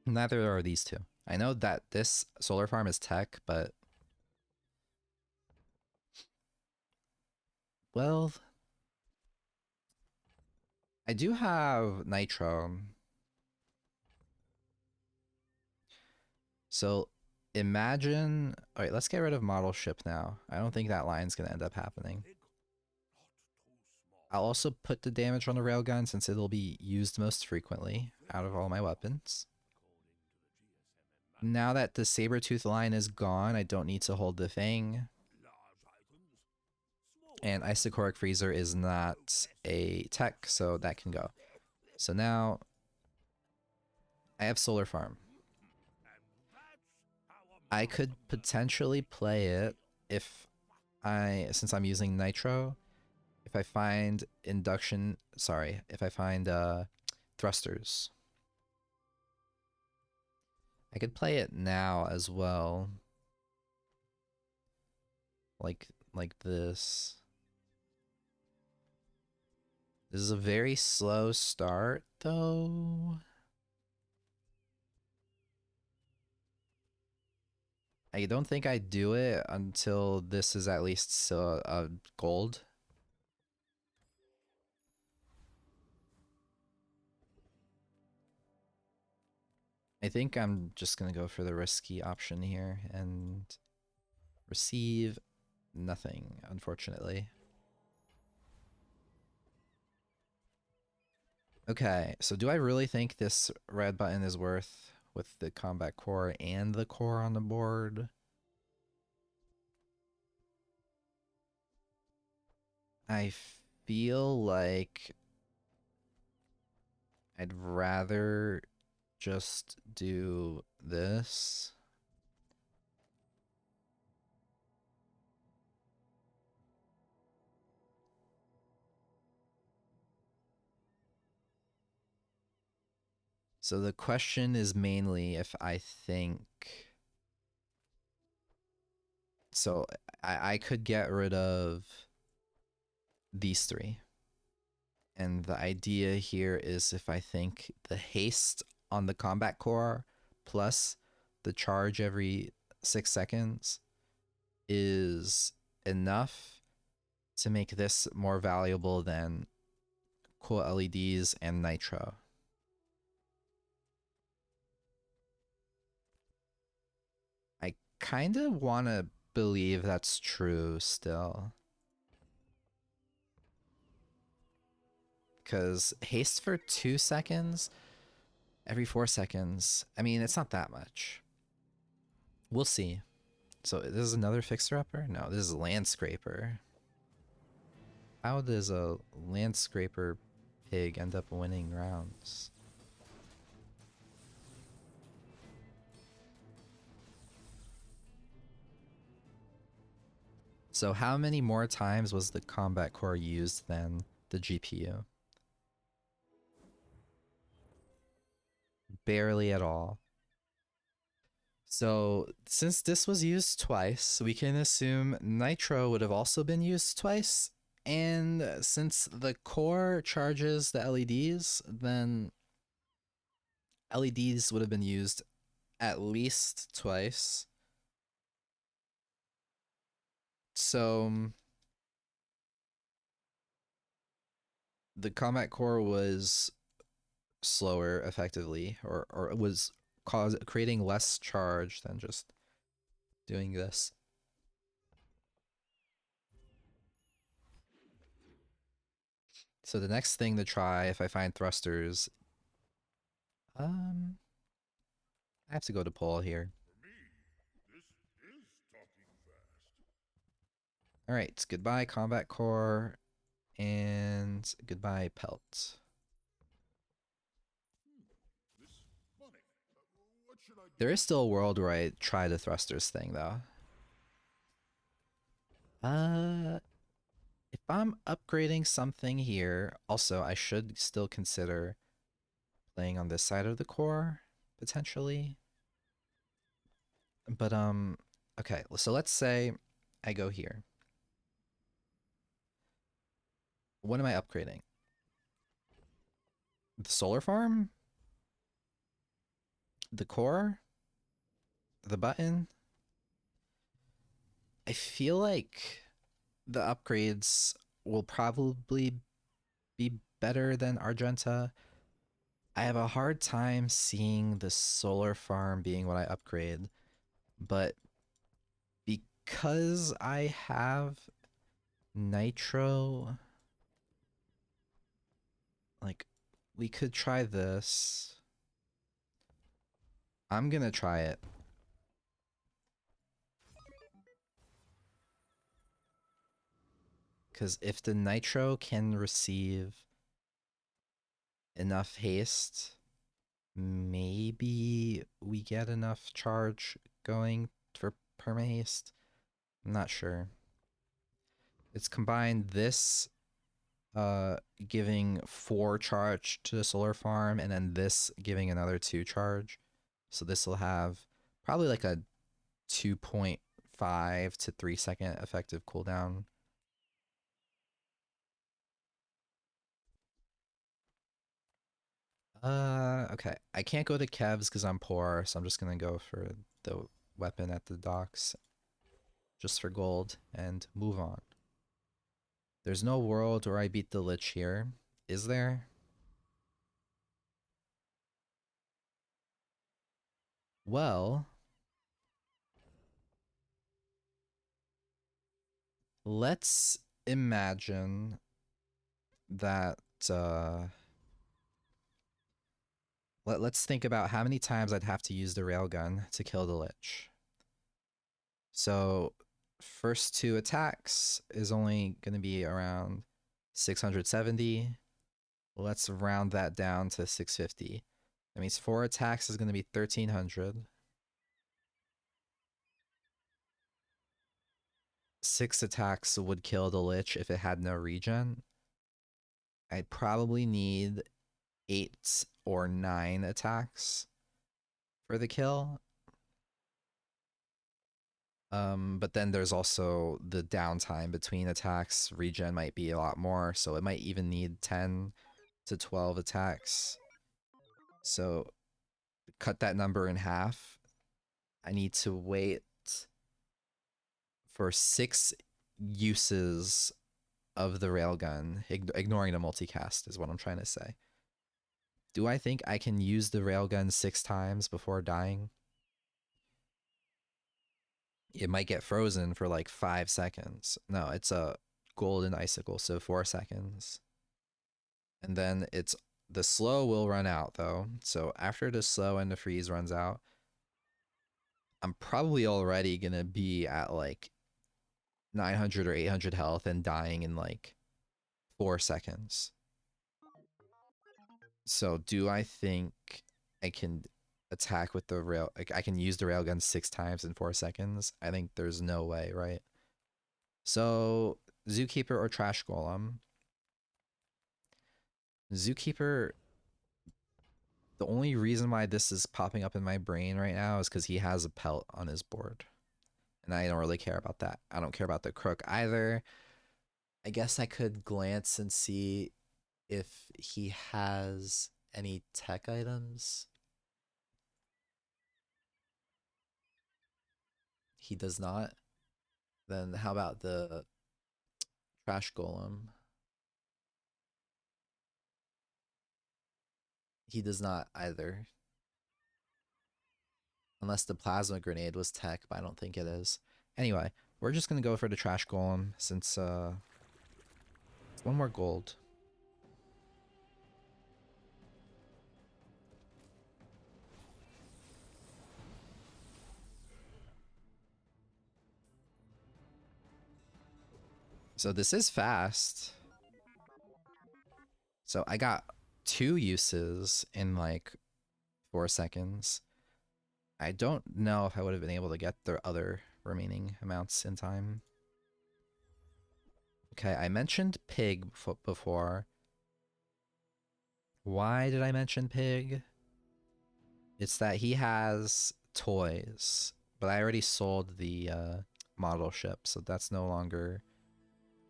Neither are these two. I know that this solar farm is tech, but well, I do have nitro. So imagine, all right, let's get rid of model ship now. I don't think that line's gonna end up happening. I'll also put the damage on the railgun since it'll be used most frequently out of all my weapons. Now that the saber-tooth line is gone, I don't need to hold the Fang. And Isocoric Freezer is not a tech, so that can go. So now I have Solar Farm. I could potentially play it if since I'm using Nitro, if I find if I find thrusters. I could play it now as well. Like this. This is a very slow start though. I don't think I do it until this is at least gold. I think I'm just gonna go for the risky option here and receive nothing, unfortunately. Okay, so do I really think this red button is worth with the combat core and the core on the board? I feel like I'd rather just do this. So the question is mainly if I think... So I could get rid of these three. And the idea here is if I think the haste on the combat core plus the charge every 6 seconds is enough to make this more valuable than cool LEDs and nitro. I kind of want to believe that's true still. Because haste for 2 seconds every 4 seconds, I mean, it's not that much. We'll see. So this is another fixer-upper? No, this is a landscraper. How does a landscraper pig end up winning rounds? So how many more times was the combat core used than the GPU? Barely at all. So since this was used twice, we can assume nitro would have also been used twice. And since the core charges the LEDs, then LEDs would have been used at least twice. So the combat core was slower effectively, or it was creating less charge than just doing this. So the next thing to try if I find thrusters, I have to go to pull here. All right, goodbye combat core and goodbye pelt. There is still a world where I try the thrusters thing though. If I'm upgrading something here, also I should still consider playing on this side of the core, potentially. But okay, so let's say I go here. What am I upgrading? The solar farm? The core? The button? I feel like the upgrades will probably be better than Argenta. I have a hard time seeing the solar farm being what I upgrade, but because I have nitro, like, we could try this. I'm gonna try it. Because if the nitro can receive enough haste, maybe we get enough charge going for perma haste. I'm not sure. It's combined this giving 4 charge to the solar farm, and then this giving another 2 charge. So this will have probably like a 2.5 to 3 second effective cooldown. Okay. I can't go to Kev's because I'm poor, so I'm just gonna go for the weapon at the docks just for gold and move on. There's no world where I beat the Lich here, is there? Well, let's imagine that let's think about how many times I'd have to use the railgun to kill the Lich. So first 2 attacks is only going to be around 670. Let's round that down to 650. That means 4 attacks is going to be 1300. 6 attacks would kill the Lich if it had no regen. I'd probably need 8 or 9 attacks for the kill. But then there's also the downtime between attacks. Regen might be a lot more, so it might even need 10 to 12 attacks. So cut that number in half. I need to wait for 6 uses of the railgun, ignoring the multicast is what I'm trying to say. Do I think I can use the railgun 6 times before dying? It might get frozen for like 5 seconds. No, it's a golden icicle, so 4 seconds. And then the slow will run out though. So after the slow and the freeze runs out, I'm probably already gonna be at like 900 or 800 health and dying in like 4 seconds. So do I think I can attack with the rail? Like I can use the railgun 6 times in 4 seconds? I think there's no way, right? So Zookeeper or Trash Golem? Zookeeper, the only reason why this is popping up in my brain right now is because he has a pelt on his board. And I don't really care about that. I don't care about the crook either. I guess I could glance and see if he has any tech items. He does not. Then how about the Trash Golem? He does not either. Unless the Plasma Grenade was tech, but I don't think it is. Anyway, we're just going to go for the Trash Golem since it's 1 more gold. So this is fast. So I got 2 uses in like 4 seconds. I don't know if I would have been able to get the other remaining amounts in time. Okay, I mentioned Pig before. Why did I mention Pig? It's that he has toys. But I already sold the model ship, so that's no longer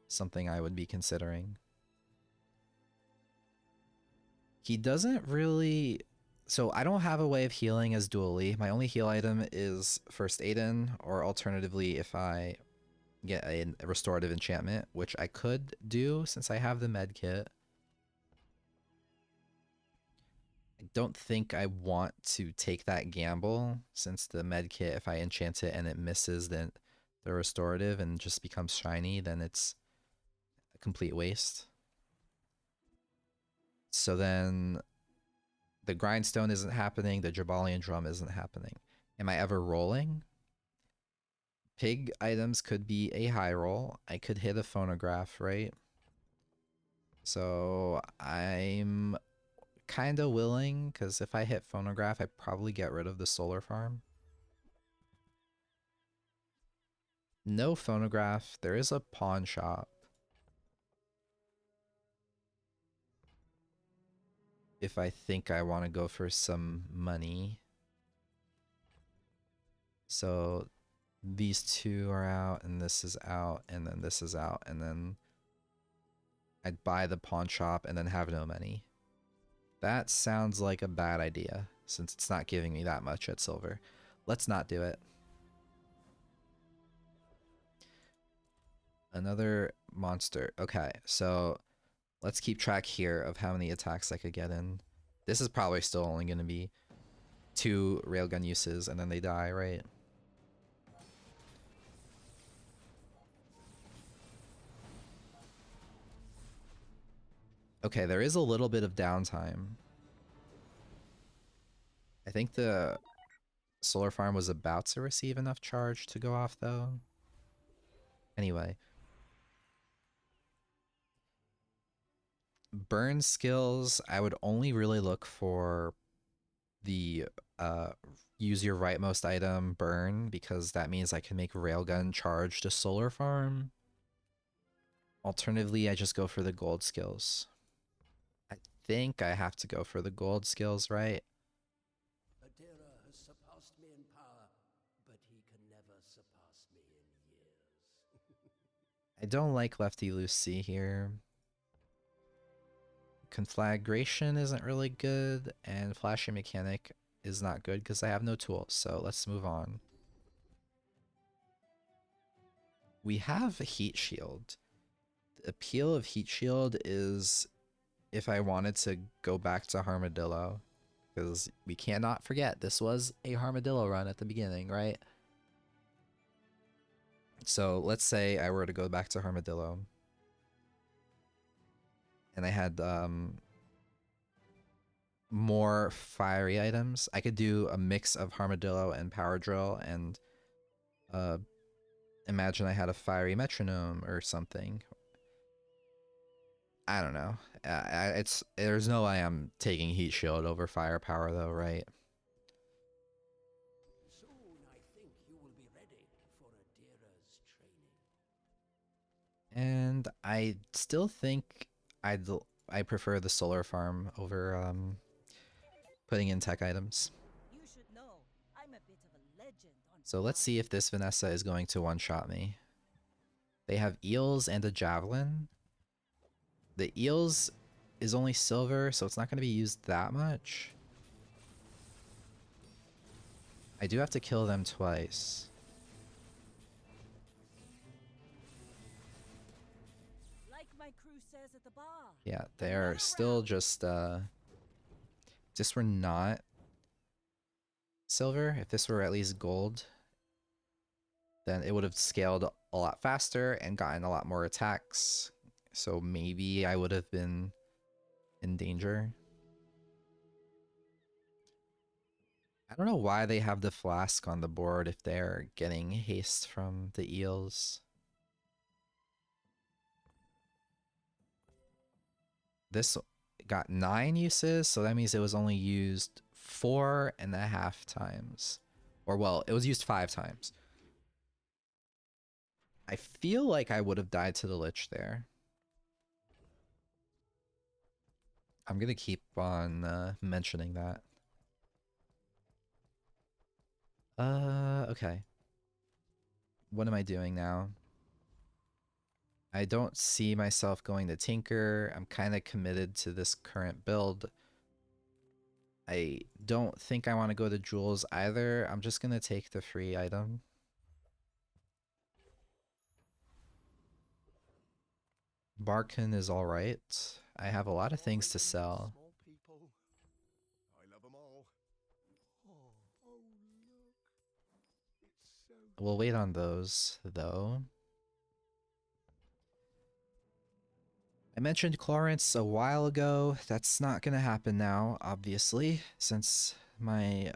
something I would be considering. He doesn't really... So I don't have a way of healing as Dooley. My only heal item is First Aiden, or alternatively if I get a restorative enchantment, which I could do since I have the med kit. I don't think I want to take that gamble, since the med kit, if I enchant it and it misses the restorative and just becomes shiny, then it's a complete waste. So then the grindstone isn't happening, the Jabalian drum isn't happening. Am I ever rolling? Pig items could be a high roll. I could hit a phonograph, right? So I'm kind of willing, because if I hit phonograph, I probably get rid of the solar farm. No phonograph. There is a pawn shop. If I think I want to go for some money. So these two are out, and this is out, and then this is out, and then I'd buy the pawn shop and then have no money. That sounds like a bad idea, since it's not giving me that much at silver. Let's not do it. Another monster. Okay, so let's keep track here of how many attacks I could get in. This is probably still only going to be 2 railgun uses, and then they die, right? Okay, there is a little bit of downtime. I think the solar farm was about to receive enough charge to go off, though. Anyway. Burn skills, I would only really look for the use your rightmost item burn, because that means I can make railgun charge to solar farm. Alternatively, I just go for the gold skills. I think I have to go for the gold skills, right? Adira has surpassed me in power, but he can never surpass me in years. I don't like Lefty Lucy here. Conflagration isn't really good, and Flashy Mechanic is not good because I have no tools, so let's move on. We have a Heat Shield. The appeal of Heat Shield is if I wanted to go back to Armadillo, because we cannot forget this was a Armadillo run at the beginning, right? So let's say I were to go back to Armadillo, and I had more fiery items. I could do a mix of Armadillo and Power Drill, and imagine I had a fiery metronome or something. I don't know. There's no way I'm taking Heat Shield over Firepower though, right? Soon I think you will be ready for Adira's training. And I still think I prefer the solar farm over putting in tech items. You should know, I'm a bit of a legend on So let's see if this Vanessa is going to one-shot me. They have eels and a javelin. The eels is only silver, so it's not going to be used that much. I do have to kill them twice. like my crew says at the bar. Yeah, they're still just if this were not silver, if this were at least gold, then it would have scaled a lot faster and gotten a lot more attacks. So maybe I would have been in danger. I don't know why they have the flask on the board if they're getting haste from the eels. This got 9 uses, so that means it was only used 4.5 times. Or well, it was used 5 times. I feel like I would have died to the Lich there. I'm gonna keep on mentioning that. Okay. What am I doing now? I don't see myself going to Tinker. I'm kind of committed to this current build. I don't think I want to go to Jewels either. I'm just going to take the free item. Barkin is alright. I have a lot of things to sell. Small people. I love them all. Oh, look. It's so We'll wait on those, though. I mentioned Clarence a while ago. That's not going to happen now, obviously, since my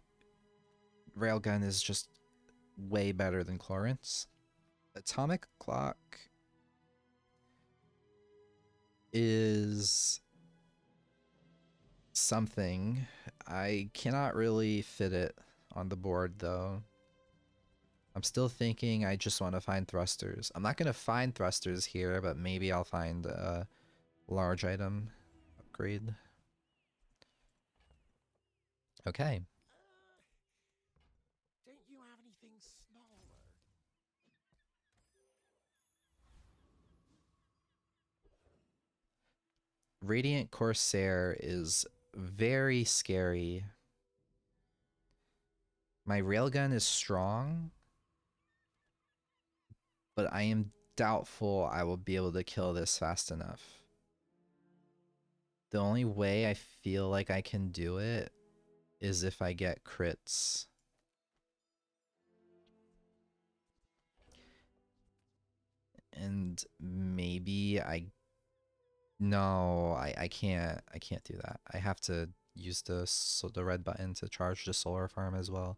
Railgun is just way better than Clarence. Atomic Clock is something. I cannot really fit it on the board, though. I'm still thinking I just want to find thrusters. I'm not going to find thrusters here, but maybe I'll find a large item upgrade. Okay. Don't you have anything smaller? Radiant Corsair is very scary. My railgun is strong, but I am doubtful I will be able to kill this fast enough. The only way I feel like I can do it is if I get crits. And maybe no, I can't do that. I have to use the red button to charge the solar farm as well.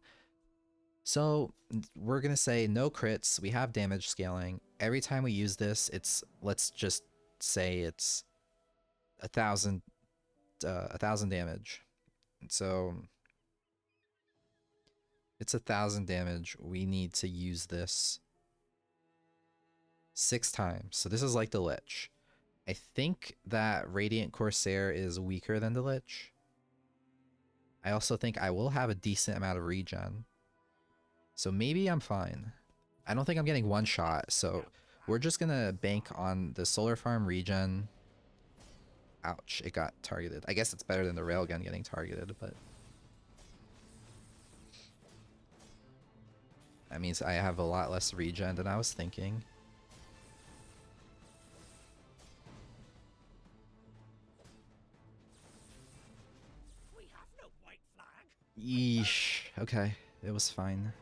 So we're gonna say no crits. We have damage scaling. Every time we use this, let's just say it's 1,000 damage. So it's 1,000 damage. We need to use this 6 times. So this is like the Lich. I think that Radiant Corsair is weaker than the Lich. I also think I will have a decent amount of regen. So maybe I'm fine. I don't think I'm getting one shot, so we're just gonna bank on the solar farm regen. Ouch, it got targeted. I guess it's better than the railgun getting targeted, but that means I have a lot less regen than I was thinking. We have no white flag. Yeesh. Okay, it was fine.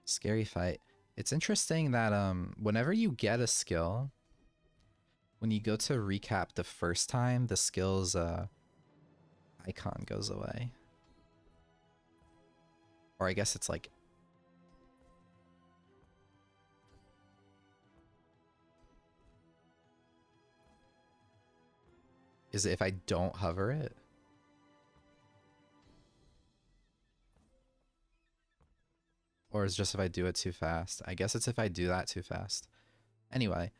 Scary fight. It's interesting that whenever you get a skill, when you go to recap the first time, the skill's icon goes away. Or I guess it's like is it if I don't hover it? Or is it just if I do it too fast? I guess it's if I do that too fast. Anyway,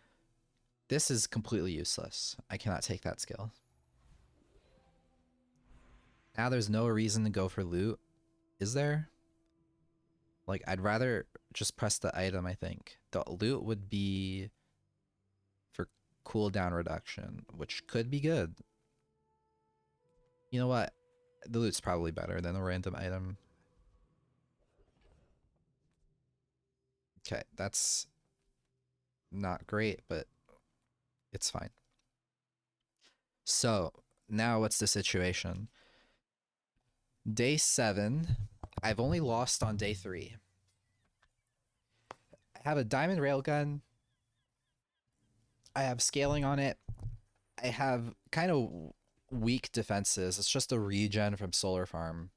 this is completely useless. I cannot take that skill. Now there's no reason to go for loot. Is there? Like, I'd rather just press the item, I think. The loot would be for cooldown reduction, which could be good. You know what? The loot's probably better than a random item. Okay, that's not great, but it's fine. So, now what's the situation? Day 7, I've only lost on day 3. I have a diamond railgun. I have scaling on it. I have kind of weak defenses. It's just a regen from solar farm.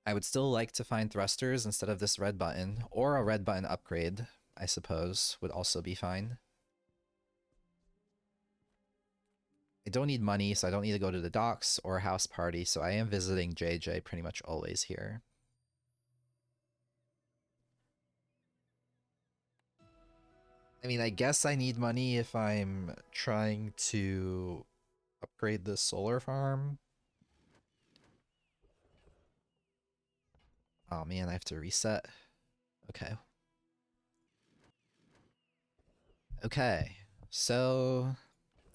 I would still like to find thrusters instead of this red button, or a red button upgrade, I suppose, would also be fine. I don't need money, so I don't need to go to the docks or a house party, so I am visiting JJ pretty much always here. I mean, I guess I need money if I'm trying to upgrade the solar farm. Oh man, I have to reset. Okay. Okay. So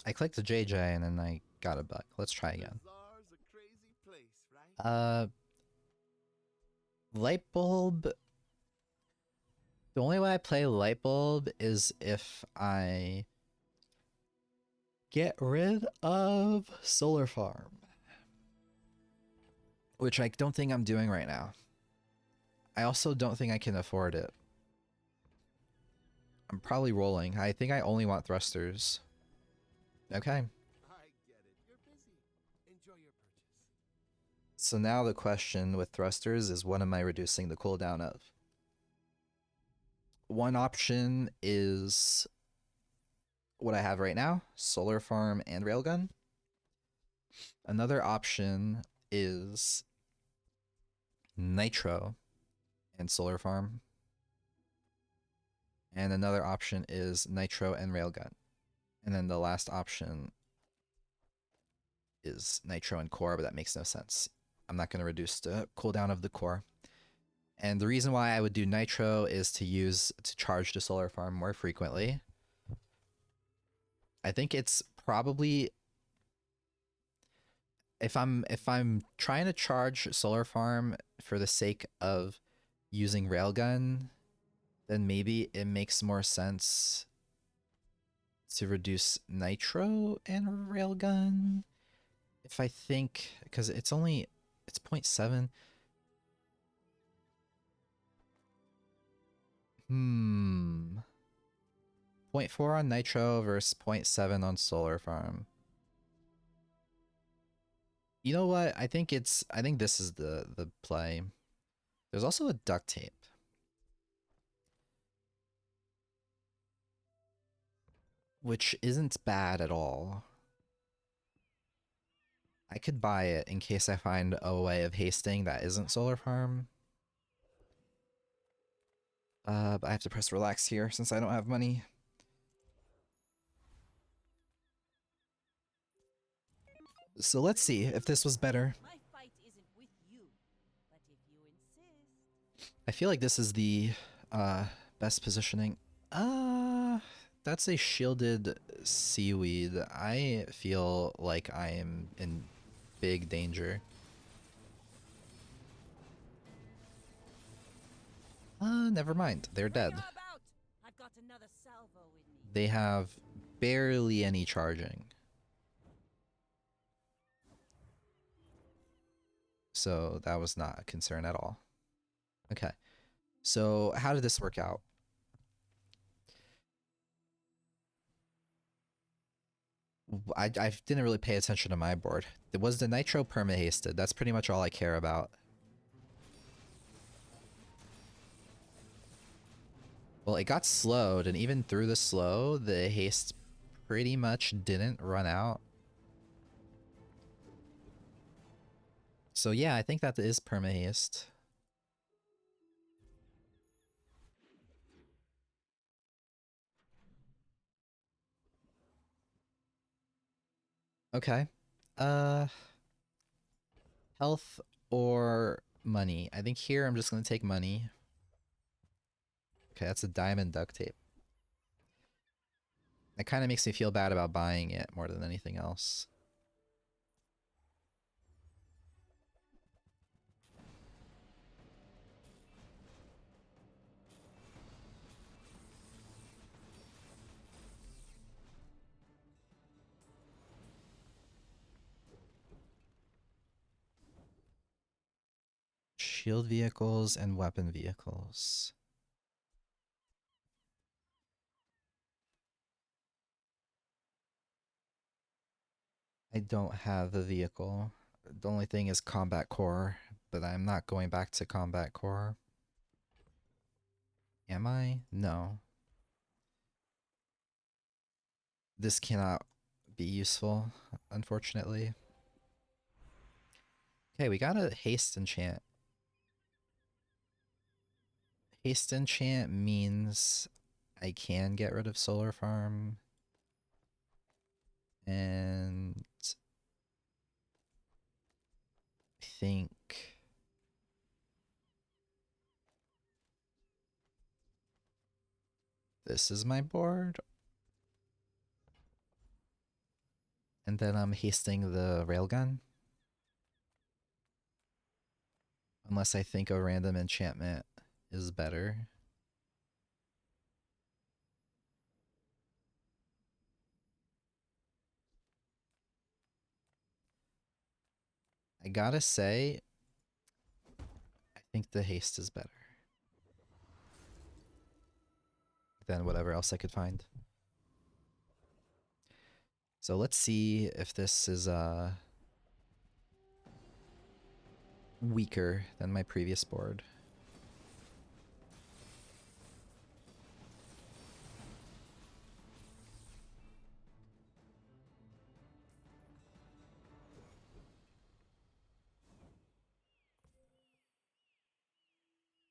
I clicked the JJ and then I got a bug. Let's try again. Bazaar's a crazy place, right? Light bulb. The only way I play light bulb is if I get rid of solar farm, which I don't think I'm doing right now. I also don't think I can afford it. I'm probably rolling. I think I only want thrusters. Okay. I get it. You're busy. Enjoy your purchase. So now the question with thrusters is, what am I reducing the cooldown of? One option is what I have right now, solar farm and railgun. Another option is nitro and solar farm. And another option is nitro and railgun. And then the last option is nitro and core, but that makes no sense. I'm not going to reduce the cooldown of the core. And the reason why I would do nitro is to charge the solar farm more frequently. I think it's probably, if I'm trying to charge solar farm for the sake of using railgun, then maybe it makes more sense to reduce nitro and railgun. If I think, because it's 0.7. 0.4 on nitro versus 0.7 on solar farm. You know what? I think this is the play. There's also a duct tape. Which isn't bad at all. I could buy it in case I find a way of hasting that isn't solar farm. But I have to press relax here since I don't have money. So let's see if this was better. My fight isn't with you, but if you insist. I feel like this is the best positioning. That's a shielded seaweed. I feel like I am in big danger. Never mind. They're dead. I've got another salvo in me. They have barely any charging. So that was not a concern at all. Okay. So how did this work out? I didn't really pay attention to my board. It was the nitro perma-hasted. That's pretty much all I care about. Well, it got slowed, and even through the slow, the haste pretty much didn't run out. So yeah, I think that is perma-haste. Okay. Health or money? I think here I'm just gonna take money. Okay, that's a diamond duct tape. That kind of makes me feel bad about buying it more than anything else. Shield vehicles and weapon vehicles. I don't have a vehicle. The only thing is combat core, but I'm not going back to combat core. Am I? No. This cannot be useful, unfortunately. Okay, we got a haste enchant. Haste enchant means I can get rid of solar farm. And I think this is my board. And then I'm hasting the railgun. Unless I think a random enchantment is better. I gotta say, I think the haste is better than whatever else I could find. So let's see if this is weaker than my previous board.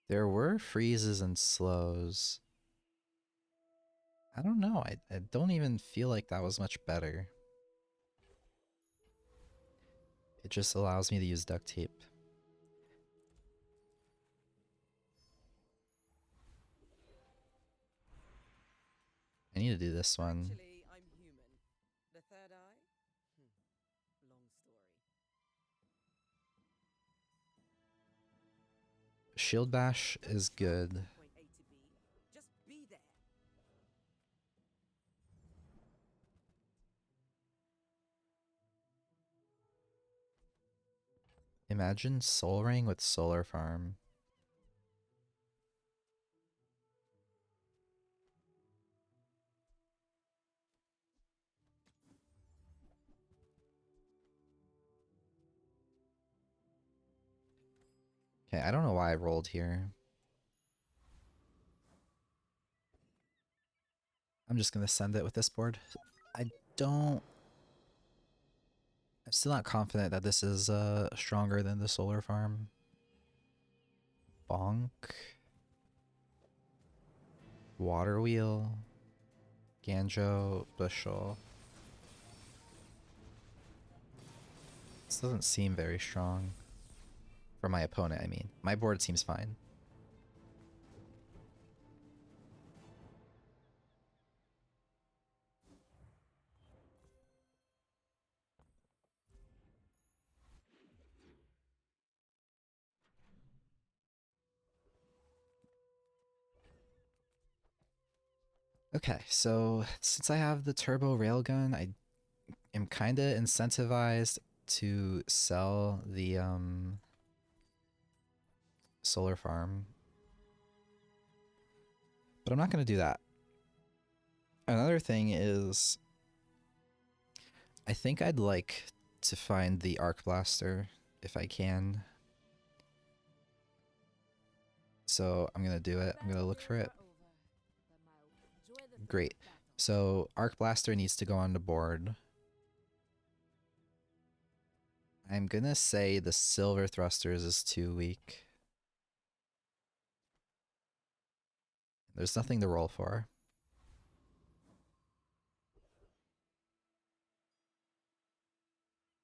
There were freezes and slows. I don't know. I don't even feel like that was much better. It just allows me to use duct tape. I need to do this one. Actually, I'm human. The third eye? Long story. Shield bash is good. Point A to B. Just be there. Imagine Soul Ring with Solar Farm. Okay, I don't know why I rolled here. I'm just gonna send it with this board. I don't... I'm still not confident that this is stronger than the Solar Farm. Bonk. Water Wheel. Ganjo. Bushel. This doesn't seem very strong. For my opponent, I mean. My board seems fine. Okay, so since I have the turbo railgun, I am kind of incentivized to sell the solar farm. But I'm not going to do that. Another thing is I think I'd like to find the arc blaster if I can. So I'm going to do it. I'm going to look for it. Great. So arc blaster needs to go on the board. I'm going to say the silver thrusters is too weak. There's nothing to roll for.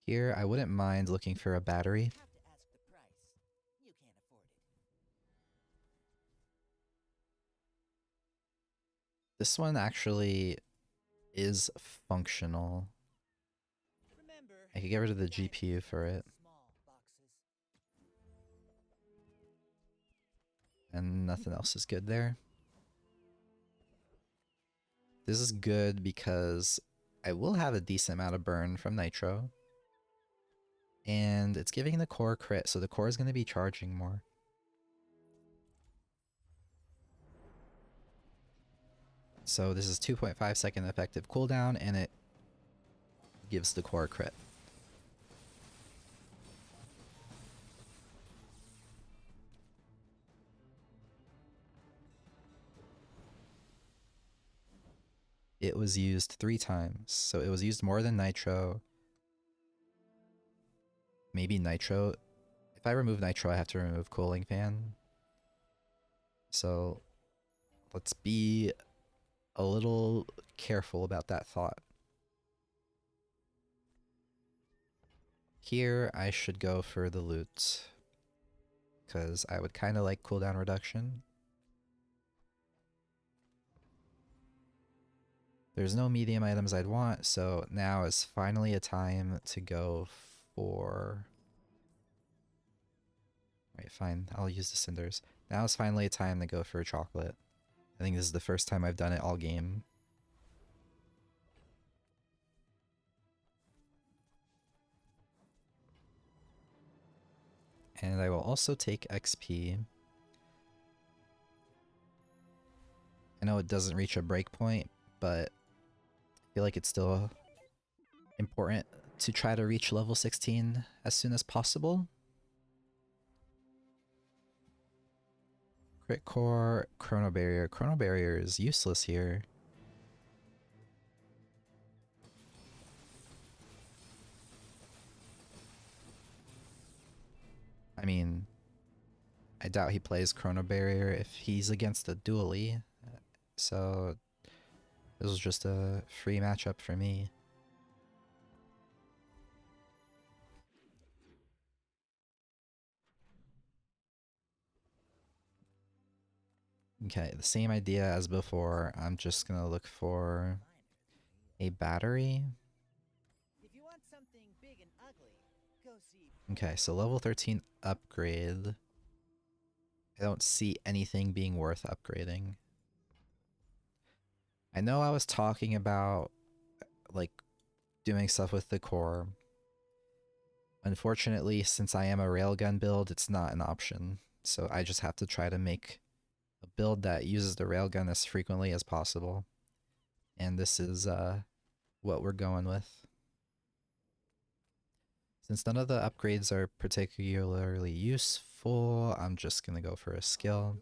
Here, I wouldn't mind looking for a battery. Have to ask the price. You can't afford it. This one actually is functional. Remember, I could get rid of the GPU for it. small boxes. And nothing else is good there. This is good because I will have a decent amount of burn from Nitro. And it's giving the core crit, so the core is going to be charging more. So this is 2.5 second effective cooldown, and it gives the core crit. It was used 3 times, so it was used more than Nitro. Maybe Nitro. If I remove Nitro, I have to remove Cooling Fan. So let's be a little careful about that thought. Here, I should go for the loot, because I would kind of like cooldown reduction. There's no medium items I'd want, so now is finally a time to go for... Right, fine, I'll use the cinders. Now is finally a time to go for chocolate. I think this is the first time I've done it all game. And I will also take XP. I know it doesn't reach a breakpoint, but I feel like it's still important to try to reach level 16 as soon as possible. Crit core, chrono barrier. Chrono barrier is useless here. I mean, I doubt he plays chrono barrier if he's against a Dooley, so this was just a free matchup for me. Okay, the same idea as before. I'm just gonna look for a battery. If you want something big and ugly, go see. Okay, so level 13 upgrade. I don't see anything being worth upgrading. I know I was talking about, like, doing stuff with the core. Unfortunately, since I am a railgun build, it's not an option. So I just have to try to make a build that uses the railgun as frequently as possible. And this is what we're going with. Since none of the upgrades are particularly useful, I'm just gonna go for a skill.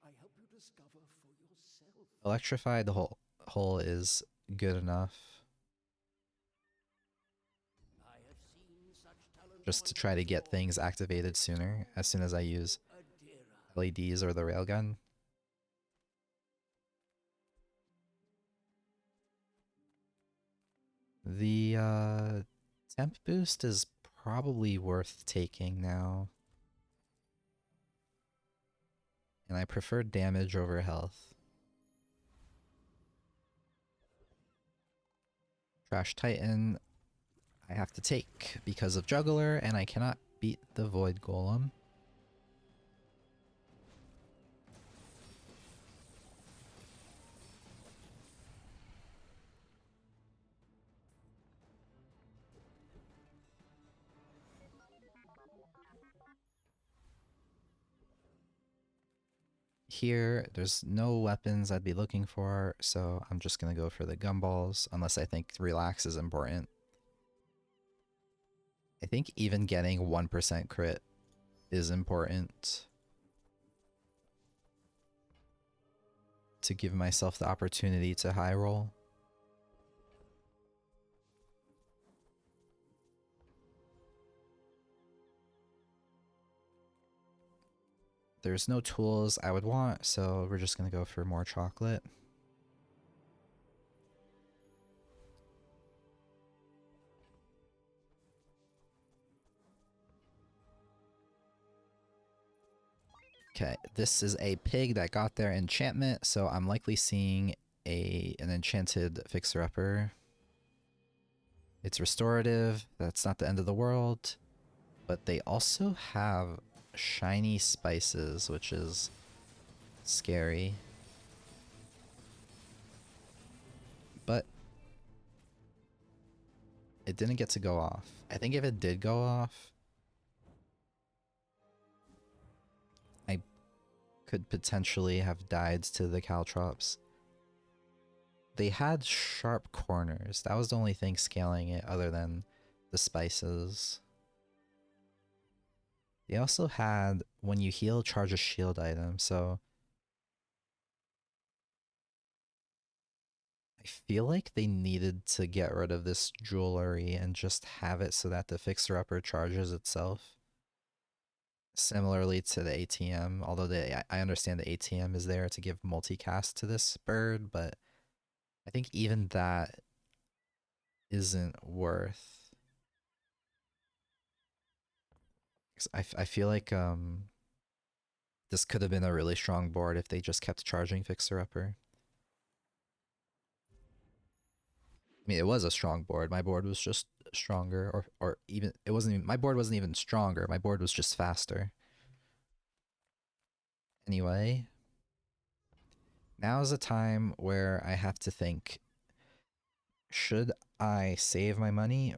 I help you discover for yourself. Electrify the hole is good enough. I have seen such talent Just to try to get things activated sooner, as soon as I use LEDs or the railgun. The temp boost is probably worth taking now. And I prefer damage over health. Trash Titan I have to take because of Juggler, and I cannot beat the Void Golem. Here, there's no weapons I'd be looking for, so I'm just gonna go for the gumballs, unless I think relax is important. I think even getting 1% crit is important to give myself the opportunity to high roll. There's no tools I would want, so we're just gonna go for more chocolate. Okay, this is a pig that got their enchantment, so I'm likely seeing an enchanted fixer-upper. It's restorative, that's not the end of the world, but they also have shiny spices, which is scary. But it didn't get to go off. I think if it did go off, I could potentially have died to the caltrops. They had sharp corners. That was the only thing scaling it other than the spices. They also had, when you heal, charge a shield item, so I feel like they needed to get rid of this jewelry and just have it so that the fixer-upper charges itself. similarly to the ATM, although I understand the ATM is there to give multicast to this bird, but I think even that isn't worth. 'Cause I feel like this could have been a really strong board if they just kept charging Fixer Upper. I mean, it was a strong board. My board was just stronger, or even it wasn't even, my board wasn't even stronger. My board was just faster. Anyway, now's a time where I have to think, should I save my money?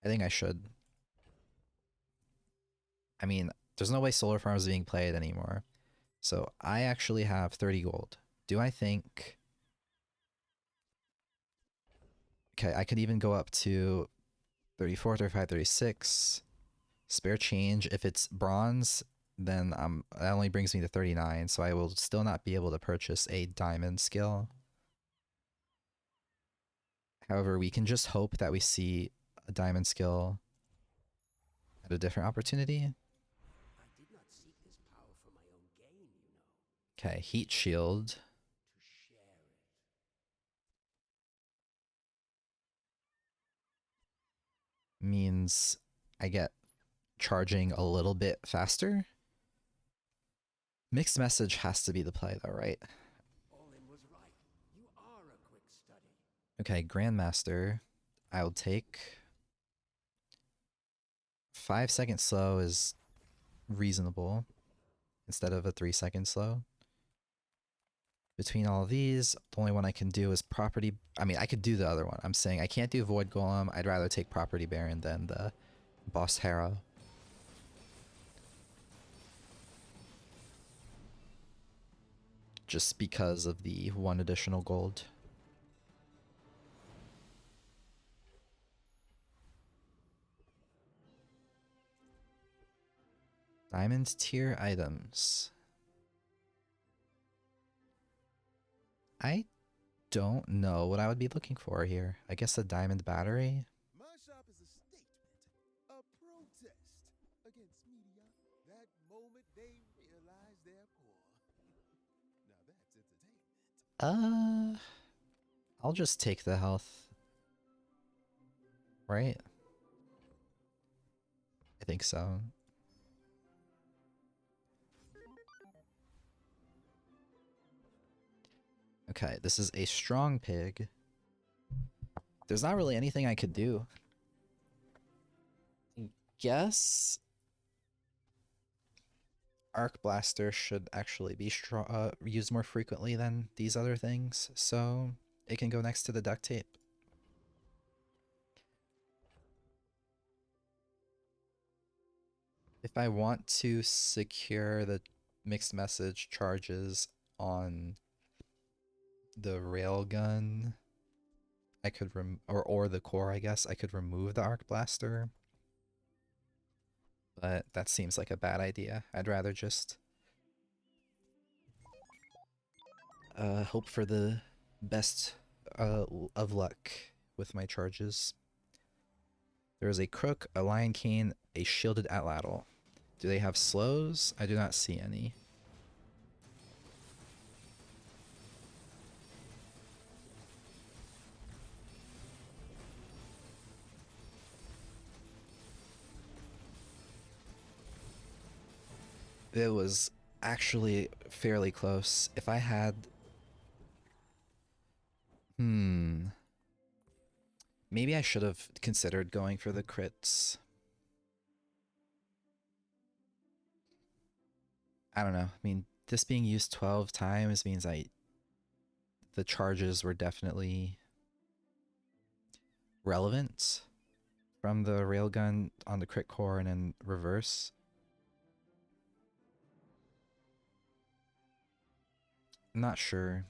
I think I should. I mean, there's no way Solar Farm is being played anymore. So I actually have 30 gold. Do I think... Okay, I could even go up to 34, 35, 36. Spare change. If it's bronze, then that only brings me to 39, so I will still not be able to purchase a diamond skill. However, we can just hope that we see a diamond skill at a different opportunity. I did not seek this power for my own gain, you know. Okay, heat shield. To share it. Means I get charging a little bit faster. Mixed message has to be the play though, right? Olin was right. You are a quick study. Okay, Grandmaster. I'll take 5-second slow is reasonable instead of a 3-second slow. Between all of these, the only one I can do is property. I mean, I could do the other one. I'm saying I can't do Void Golem. I'd rather take Property Baron than the Boss Harrow. Just because of the 1 additional gold. Diamond tier items. I don't know what I would be looking for here. I guess a diamond battery. My shop is a statement, a protest against media. That moment they realize their poor. Now that's entertainment. I'll just take the health. Right? I think so. Okay, this is a strong pig. There's not really anything I could do. I guess Arc Blaster should actually be used more frequently than these other things, so it can go next to the duct tape. If I want to secure the mixed message charges on the Railgun, I could or the core, I guess I could remove the Arc Blaster, but that seems like a bad idea. I'd rather just hope for the best of luck with my charges. There is a Crook, a Lion Cane, a Shielded Atlatl. Do they have slows? I do not see any. It was actually fairly close. If I had... Maybe I should have considered going for the crits. I don't know. I mean, this being used 12 times means the charges were definitely relevant from the Railgun on the crit core and in reverse. I'm not sure.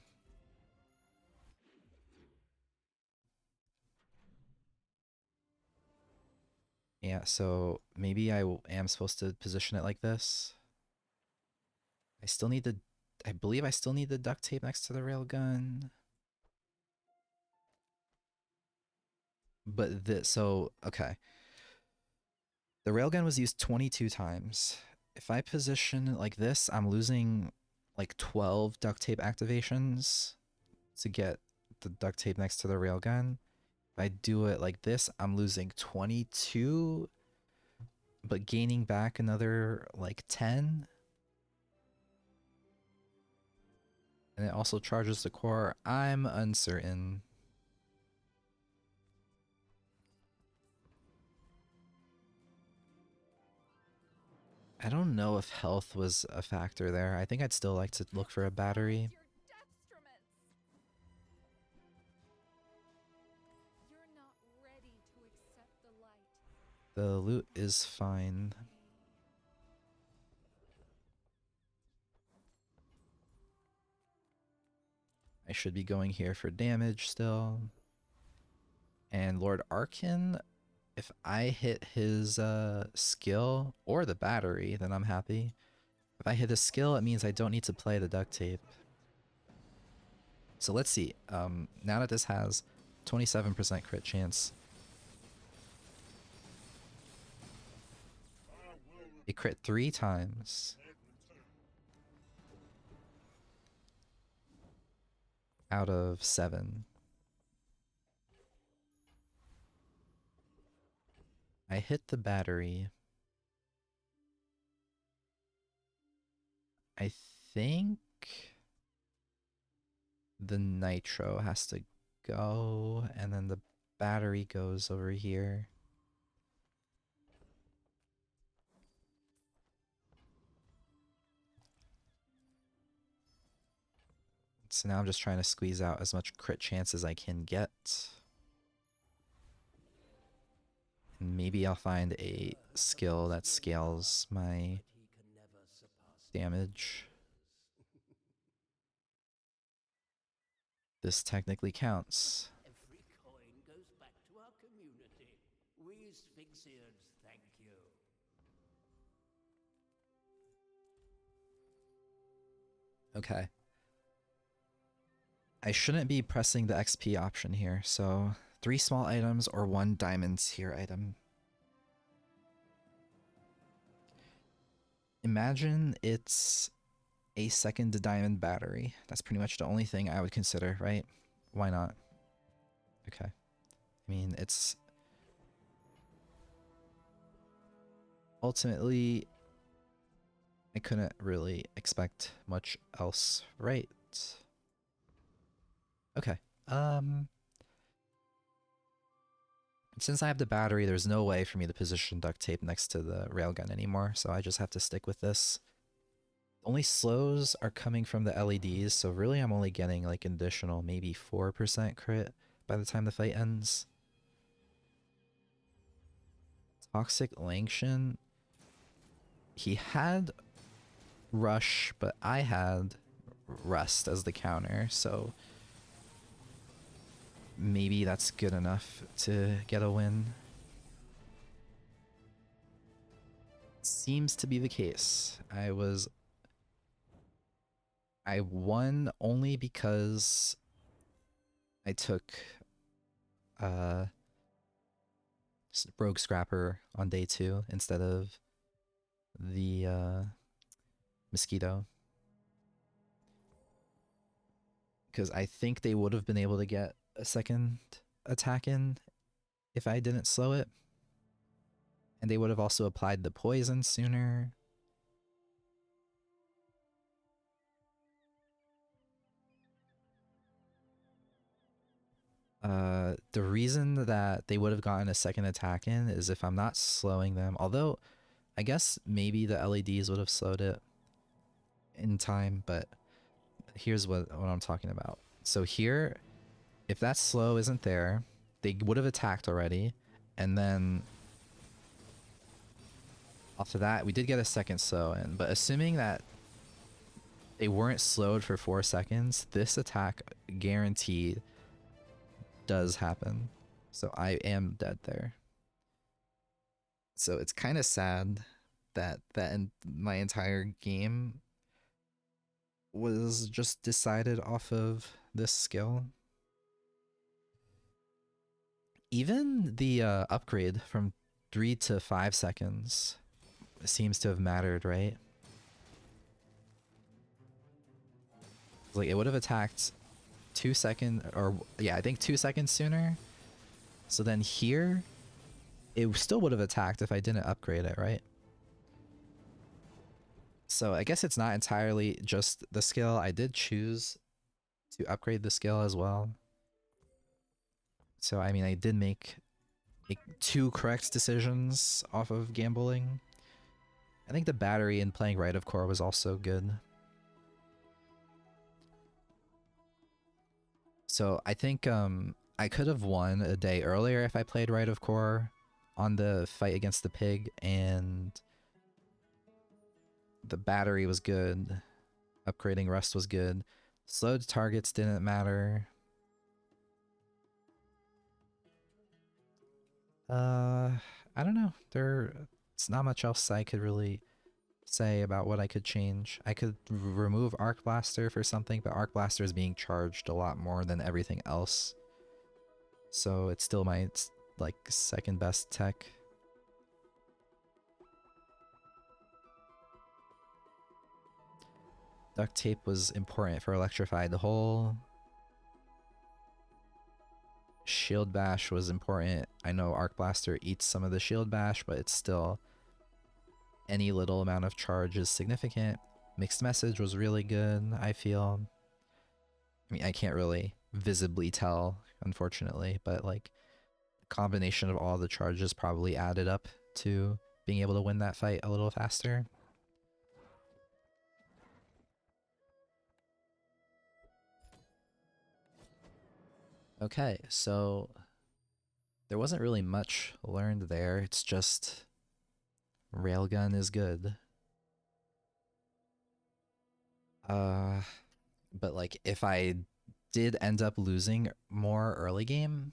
Yeah, so maybe I am supposed to position it like this. I still need the... I believe I still need the duct tape next to the Railgun. But this... So, okay. The railgun was used 22 times. If I position it like this, I'm losing like 12 duct tape activations to get the duct tape next to the railgun. If I do it like this, I'm losing 22, but gaining back another like 10. And it also charges the core. I'm uncertain. I don't know if health was a factor there. I think I'd still like to look for a battery. You're not ready to accept the light. The loot is fine. I should be going here for damage still. And Lord Arkin, if I hit his skill or the battery, then I'm happy. If I hit his skill, it means I don't need to play the duct tape. So let's see. Now that this has 27% crit chance, it crit 3 times. Out of 7. I hit the battery. I think the nitro has to go, and then the battery goes over here. So now I'm just trying to squeeze out as much crit chance as I can get. And maybe I'll find a skill that scales my damage. This technically counts. Every coin goes back to our community. We Sphinxians thank you. Okay. I shouldn't be pressing the XP option here, so 3 small items or 1 diamond tier item. Imagine it's a second diamond battery. That's pretty much the only thing I would consider, right? Why not? Okay. I mean, it's... ultimately, I couldn't really expect much else, right? Okay. Since I have the battery, there's no way for me to position duct tape next to the railgun anymore, so I just have to stick with this. Only slows are coming from the LEDs, so really I'm only getting like an additional maybe 4% crit by the time the fight ends. Toxic Langshan, he had Rush, but I had Rust as the counter, so maybe that's good enough to get a win. Seems to be the case. I won only because I took Rogue Scrapper on day 2 instead of the Mosquito. Because I think they would have been able to get a second attack in if I didn't slow it. And they would have also applied the poison sooner. The reason that they would have gotten a second attack in is if I'm not slowing them. Although, I guess maybe the LEDs would have slowed it in time, but here's what I'm talking about. So here, if that slow isn't there, they would have attacked already, and then after that, we did get a second slow in, but assuming that they weren't slowed for 4 seconds, this attack guaranteed does happen. So I am dead there. So it's kind of sad that my entire game was just decided off of this skill. Even the upgrade from 3 to 5 seconds seems to have mattered, right? Like it would have attacked 2 seconds, or yeah, I think 2 seconds sooner. So then here, it still would have attacked if I didn't upgrade it, right? So I guess it's not entirely just the skill. I did choose to upgrade the skill as well. So I mean, I did make 2 correct decisions off of gambling. I think the battery in playing Right of Core was also good. So I think I could have won a day earlier if I played Right of Core on the fight against the pig, and the battery was good. Upgrading Rust was good. Slowed targets didn't matter. I don't know. It's not much else I could really say about what I could change. I could remove Arc Blaster for something, but Arc Blaster is being charged a lot more than everything else. So it's still my like second best tech. Duct tape was important for Electrified the Hole. Shield Bash was important. I know Arc Blaster eats some of the Shield Bash, but it's still, any little amount of charge is significant. Mixed Message was really good, I feel. I mean, I can't really visibly tell, unfortunately, but like the combination of all the charges probably added up to being able to win that fight a little faster. Okay, so there wasn't really much learned there. It's just Railgun is good. But like if I did end up losing more early game,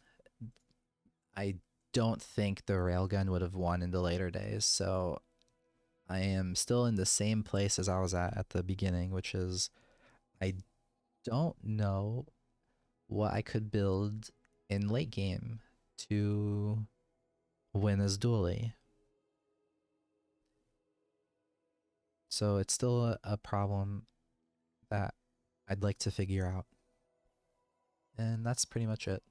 I don't think the Railgun would have won in the later days. So I am still in the same place as I was at the beginning, which is I don't know what I could build in late game to win as Dooley. So it's still a problem that I'd like to figure out. And that's pretty much it.